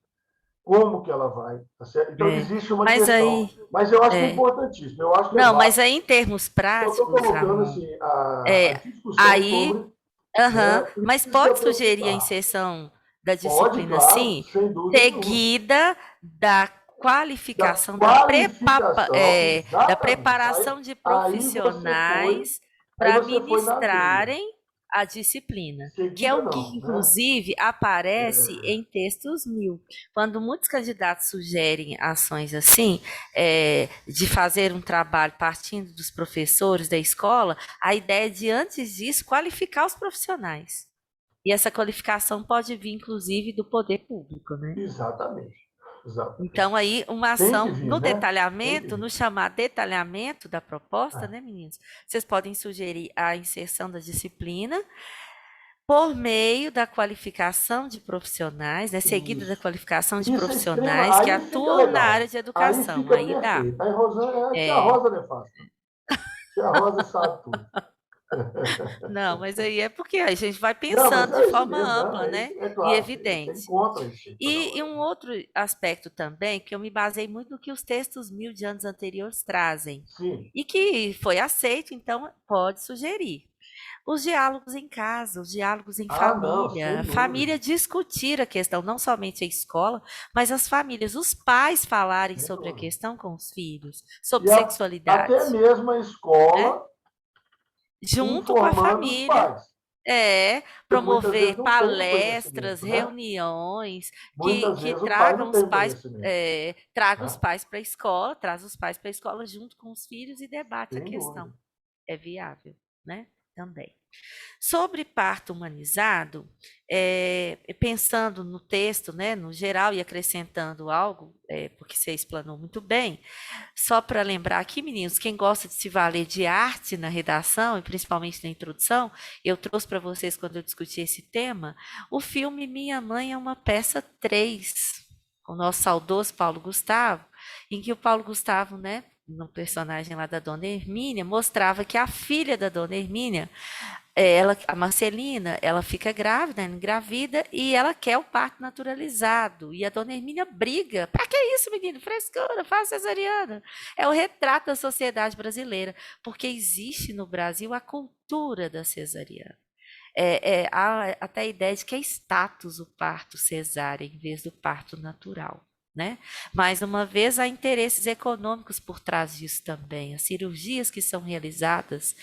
Como que ela vai, tá certo? Então, É. existe uma Mas questão, aí, mas eu acho que é é. importantíssimo, eu acho que é Não, mas válido. aí em termos Só estou práticos, colocando Ramon, assim, a é, discussão aí, sobre, aham, né, mas precisa pode sugerir a aprofundar. inserção da Pode, disciplina, claro, sim, sem dúvida nenhuma. seguida da Da qualificação, qualificação, da exatamente. preparação de Aí você foi, profissionais aí para você foi na veia. ministrarem a disciplina, que é Seguida o que, não, né? inclusive, aparece em textos mil. Quando muitos candidatos sugerem ações assim, de fazer um trabalho partindo dos professores da escola, a ideia é de, antes disso, qualificar os profissionais. E essa qualificação pode vir, inclusive, do poder público, né? Exatamente, exatamente. Então, aí, uma Tem que ação vir, no né? Tem que detalhamento, vir. no chamado detalhamento da proposta, É, né, meninos? Vocês podem sugerir a inserção da disciplina por meio da qualificação de profissionais, né, seguida da isso. qualificação de Isso é extrema. profissionais que Aí fica atuam na área legal. de Aí educação. fica Aí dá. perfeito. Aí Rosana, a tia É. Rosa não é fácil, não. Tia Rosa sabe tudo. Não, mas aí é porque a gente vai Não, mas pensando de é isso forma mesmo, não, ampla, é né? isso, é E claro, tem evidente. contra isso aí toda E hora, um né? outro aspecto também, que eu me basei muito no que os textos mil de anos anteriores trazem, Sim. e que foi aceito, então pode sugerir. Os diálogos em casa, os diálogos em Ah, não, família, sem a dúvida, família discutir a questão, não somente a escola, mas as famílias, os pais falarem sem sobre a dúvida. questão com os filhos, E sobre até sexualidade, mesmo a né? escola Junto com a informando os família. pais, É, porque muitas vezes promover não tem o palestras, conhecimento, né? reuniões Muitas que vezes o pai não tragam tem os o pais, conhecimento, traga os né? pais para a escola, traz os pais para a escola junto com os filhos e debate a Sem dúvida. questão. É viável, né? Também. Sobre parto humanizado, pensando no texto, né, no geral, e acrescentando algo, porque você explanou muito bem, só para lembrar aqui, meninos, quem gosta de se valer de arte na redação, e principalmente na introdução, eu trouxe para vocês, quando eu discuti esse tema, o filme Minha Mãe é uma Peça 3, com o nosso saudoso Paulo Gustavo, em que o Paulo Gustavo, né, no personagem lá da Dona Hermínia, mostrava que a filha da Dona Hermínia, ela, a Marcelina, ela fica grávida, ela engravida e ela quer o parto naturalizado. E a dona Hermínia briga. Pra que isso, menino? Frescura, faz cesariana. É o retrato da sociedade brasileira, porque existe no Brasil a cultura da cesariana. Há até a ideia de que é status o parto cesáreo em vez do parto natural. Né? Mais uma vez, há interesses econômicos por trás disso também. As cirurgias que são realizadas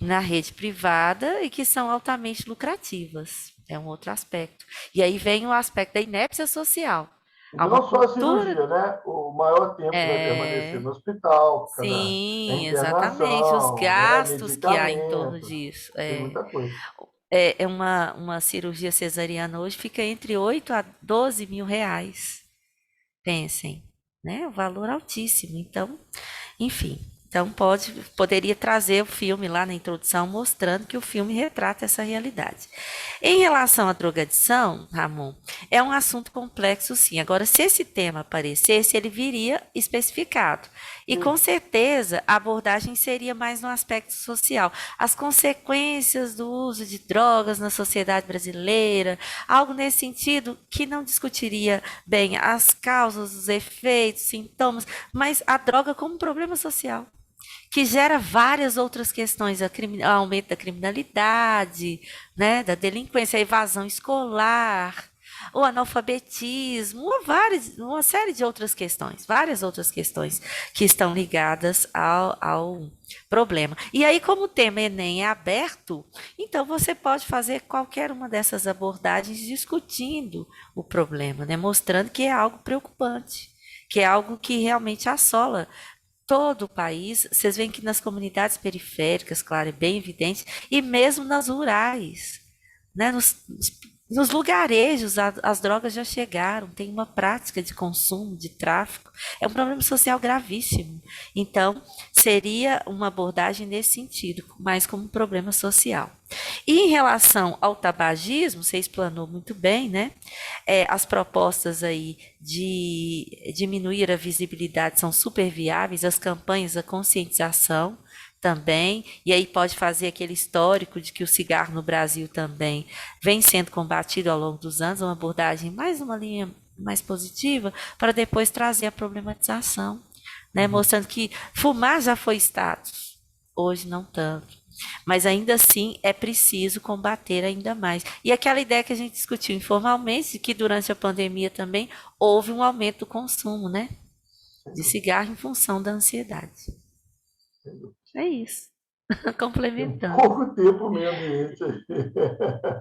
na rede privada e que são altamente lucrativas. É um outro aspecto. E aí vem o aspecto da inépcia social. E Há uma não só a cultura. cirurgia, né? O maior tempo que vai permanecer É, no hospital, por causa da sim, exatamente. Os internação, né? gastos que há em torno Medicamentos, disso. tem muita coisa. Uma cirurgia cesariana hoje fica entre 8 a 12 mil reais. Pensem, né? Um valor altíssimo. Então, enfim, então poderia trazer o filme lá na introdução mostrando que o filme retrata essa realidade. Em relação à drogadição, Ramon, é um assunto complexo, sim. Agora, se esse tema aparecesse, ele viria especificado. E com Sim, certeza a abordagem seria mais no aspecto social. As consequências do uso de drogas na sociedade brasileira, algo nesse sentido que não discutiria bem as causas, os efeitos, sintomas, mas a droga como problema social que gera várias outras questões, aumento da criminalidade, né, da delinquência, a evasão escolar, o analfabetismo, uma série de outras questões, várias outras questões que estão ligadas ao problema. E aí, como o tema Enem é aberto, então você pode fazer qualquer uma dessas abordagens discutindo o problema, né, mostrando que é algo preocupante, que é algo que realmente assola todo o país, vocês veem que nas comunidades periféricas, claro, é bem evidente, e mesmo nas rurais, né? Nos lugarejos, as drogas já chegaram, tem uma prática de consumo, de tráfico, é um problema social gravíssimo. Então, seria uma abordagem nesse sentido, mais como um problema social. E em relação ao tabagismo, você explanou muito bem, né? As propostas aí de diminuir a visibilidade são super viáveis, as campanhas, a conscientização também, e aí pode fazer aquele histórico de que o cigarro no Brasil também vem sendo combatido ao longo dos anos, uma abordagem mais uma linha mais positiva, para depois trazer a problematização, né? Mostrando que fumar já foi status, hoje não tanto. Mas ainda assim é preciso combater ainda mais. E aquela ideia que a gente discutiu informalmente, de que durante a pandemia também houve um aumento do consumo, né? De cigarro em função da ansiedade. É isso. Tem Complementando. pouco tempo o meio ambiente aí.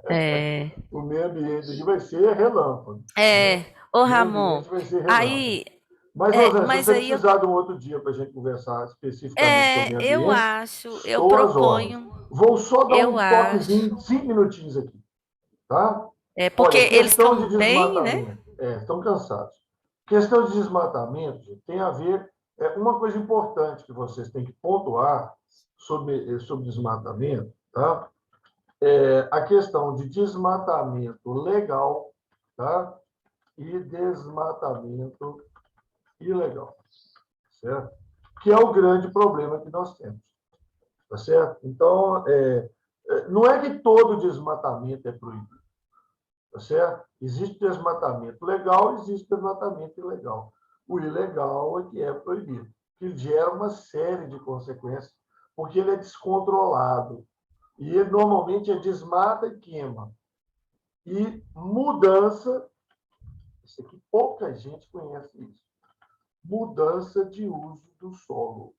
É, O meio ambiente aqui vai ser relâmpago, né? ô O meio Ramon, ambiente vai ser relâmpago. aí, Mas, Rosane, se mas você aí precisar de um outro dia para a gente conversar especificamente sobre meio eu ambiente, acho, eu estou às ordens. proponho, Vou só dar eu um acho, toquezinho, 5 minutinhos aqui, tá? porque Olha, eles questão de estão bem, né? desmatamento. Estão cansados. Questão de desmatamento gente, tem a ver. Uma coisa importante que vocês têm que pontuar sobre desmatamento, tá? A questão de desmatamento legal, tá? E desmatamento ilegal, certo? Que é o grande problema que nós temos, tá certo? Então, não é que todo desmatamento é proibido, tá certo? Existe desmatamento legal, existe desmatamento ilegal. O ilegal é que é proibido, que gera uma série de consequências, porque ele é descontrolado. E ele normalmente desmata e queima. E mudança, isso aqui pouca gente conhece isso, mudança de uso do solo.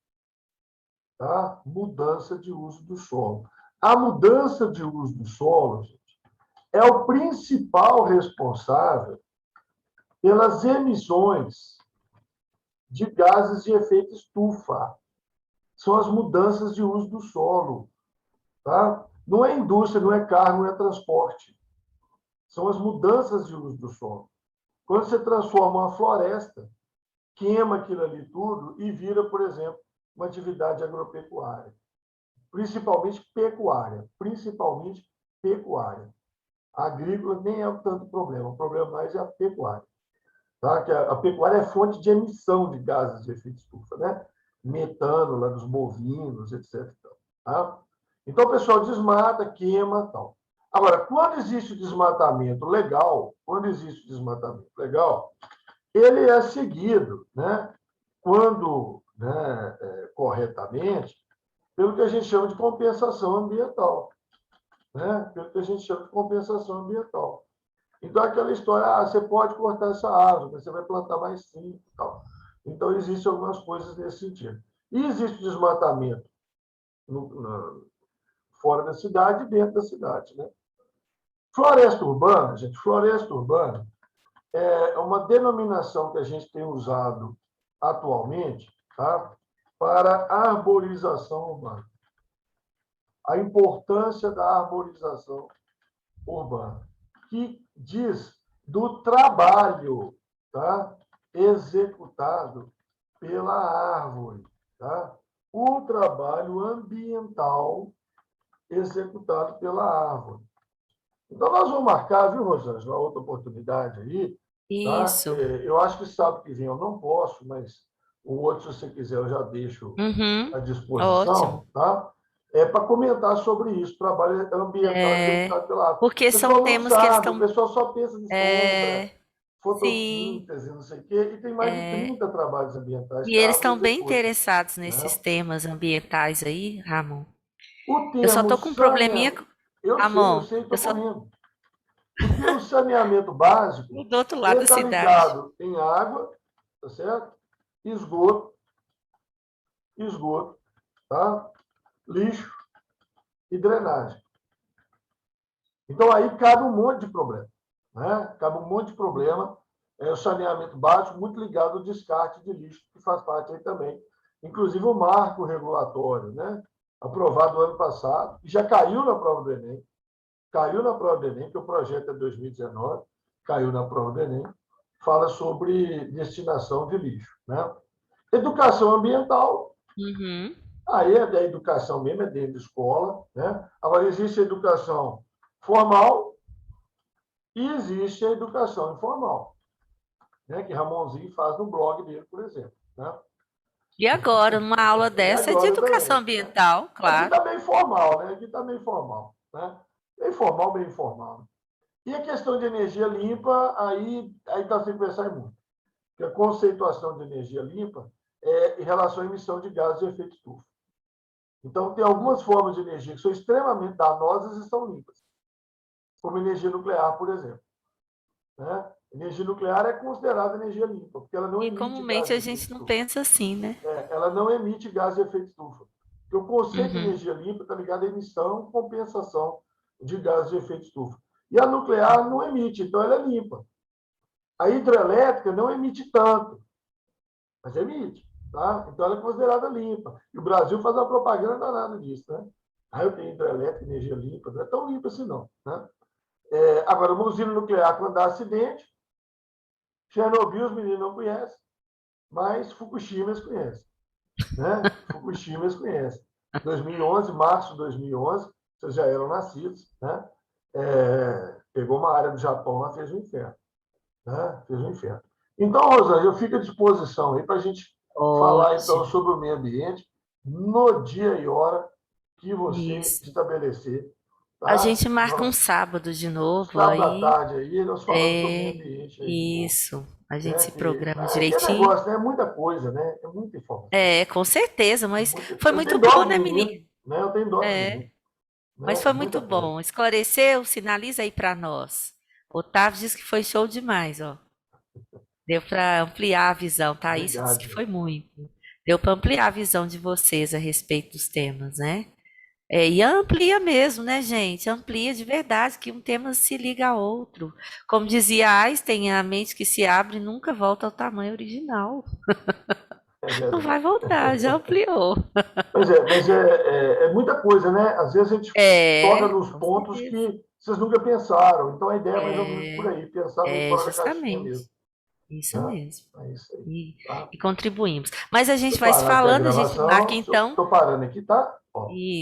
Tá? Mudança de uso do solo. A mudança de uso do solo, gente, é o principal responsável pelas emissões de gases de efeito estufa. São as mudanças de uso do solo. Tá? Não é indústria, não é carro, não é transporte. São as mudanças de uso do solo. Quando você transforma uma floresta, queima aquilo ali tudo e vira, por exemplo, uma atividade agropecuária. Principalmente pecuária. Principalmente pecuária. A agrícola nem é tanto problema. O problema mais é a pecuária. Tá? Que a pecuária é fonte de emissão de gases de efeito estufa, né? Metano lá dos bovinos, etc. Tá? Então, o pessoal desmata, queima tal. Agora, quando existe o desmatamento legal, ele é seguido, né? Quando corretamente, pelo que a gente chama de compensação ambiental. Né? Pelo que a gente chama de compensação ambiental. Então, aquela história, você pode cortar essa árvore, mas você vai plantar mais 5 e tal. Então, existem algumas coisas nesse sentido. E existe desmatamento fora da cidade e dentro da cidade. Né? Floresta urbana, gente, floresta urbana é uma denominação que a gente tem usado atualmente, tá? Para arborização urbana. A importância da arborização urbana, que diz do trabalho, tá? Executado pela árvore, tá? O trabalho ambiental executado pela árvore. Então, nós vamos marcar, viu, Rosângela, outra oportunidade aí, tá? Isso. Eu acho que sábado que vem eu não posso, mas o outro, se você quiser, eu já deixo Uhum. à Ótimo. disposição, tá? Para comentar sobre isso, trabalho ambiental executado pela árvore. Porque O são pessoal não temas que eles sabe, o estão. pessoal só pensa em sombra, É, sim. fotossíntese, não sei o quê, e tem mais de 30 trabalhos ambientais E que a eles árvore estão bem executa. interessados Né? nesses temas ambientais aí, Ramon. O Eu só termo tô com um probleminha, saneamento, eu Ramon. sei, Eu estou só correndo. O termo saneamento básico, do outro lado ele da está cidade. ligado em água, tá certo? Esgoto, esgoto, tá? Lixo e drenagem. Então, aí cabe um monte de problema. Né? Cabe um monte de problema. O saneamento básico muito ligado ao descarte de lixo, que faz parte aí também. inclusive o marco regulatório, né, aprovado ano passado, e já caiu na prova do Enem, porque o projeto é 2019, caiu na prova do Enem, fala sobre destinação de lixo. Né? Educação ambiental, Uhum. aí é da educação mesmo, é dentro da escola. Né? Agora, existe a educação formal e existe a educação informal, né? Que Ramonzinho faz no blog dele, por exemplo. Né? E agora, numa aula E dessa é de agora educação também. ambiental, Aqui claro. está bem formal, né? Aqui está bem formal. Né? Bem formal, bem informal. E a questão de energia limpa, aí está sem pensar em muito. Porque a conceituação de energia limpa é em relação à emissão de gases de efeito estufa. Então, tem algumas formas de energia que são extremamente danosas e são limpas, como energia nuclear, por exemplo. Né? Energia nuclear é considerada energia limpa, porque ela não E emite comumente gases a de efeito gente não estufa. pensa assim, né? Ela não emite gases de efeito estufa. Porque o conceito de Uhum. energia limpa está ligado à emissão e compensação de gases de efeito estufa. E a nuclear não emite, então ela é limpa. A hidrelétrica não emite tanto, mas emite. Tá? Então ela é considerada limpa. E o Brasil faz uma propaganda danada disso. Né? Aí eu tenho hidrelétrica, energia limpa, não é tão limpa assim não. Né? Agora, uma usina nuclear, quando dá acidente, Chernobyl os meninos não conhecem, mas Fukushima eles conhecem. Né? Fukushima eles conhecem. 2011, março de 2011, vocês já eram nascidos, né? Pegou uma área do Japão lá, fez um inferno. Né? Fez um inferno. Então, Rosângela, eu fico à disposição aí para a gente falar então Ótimo. sobre o meio ambiente no dia e hora que você Isso. estabelecer. A Tá? gente marca um Nós, sábado de novo sábado à aí. tarde aí, nós falamos sobre o meio É ambiente aí de novo. isso. A gente Né? se programa É aquele direitinho. negócio, né? É muita coisa, né? É muita informação. É, com certeza, mas foi Eu muito tenho dó bom, do né, menino, menino? né? Eu tenho dó do É, menino. mas Né? foi É muito muita coisa. bom. Esclareceu? Sinaliza aí para nós. Otávio disse que foi show demais, ó. Deu para ampliar a visão. Thaís disse Obrigado, que foi gente. muito. Deu para ampliar a visão de vocês a respeito dos temas, né? E amplia mesmo, né, gente? Amplia de verdade, que um tema se liga a outro. Como dizia Einstein, a mente que se abre nunca volta ao tamanho original. É Não vai verdade. voltar, já ampliou. Mas é muita coisa, né? Às vezes a gente toca É, nos com pontos certeza. que vocês nunca pensaram. Então a ideia é mais ou menos por É, aí, pensar meio fora da caixinha justamente. mesmo. Isso Né? mesmo. É isso aí. E, Tá? e contribuímos. Mas a gente Deixa eu vai se parar aqui a falando, a gente marca gravação. então. Estou parando aqui, tá? Ó. E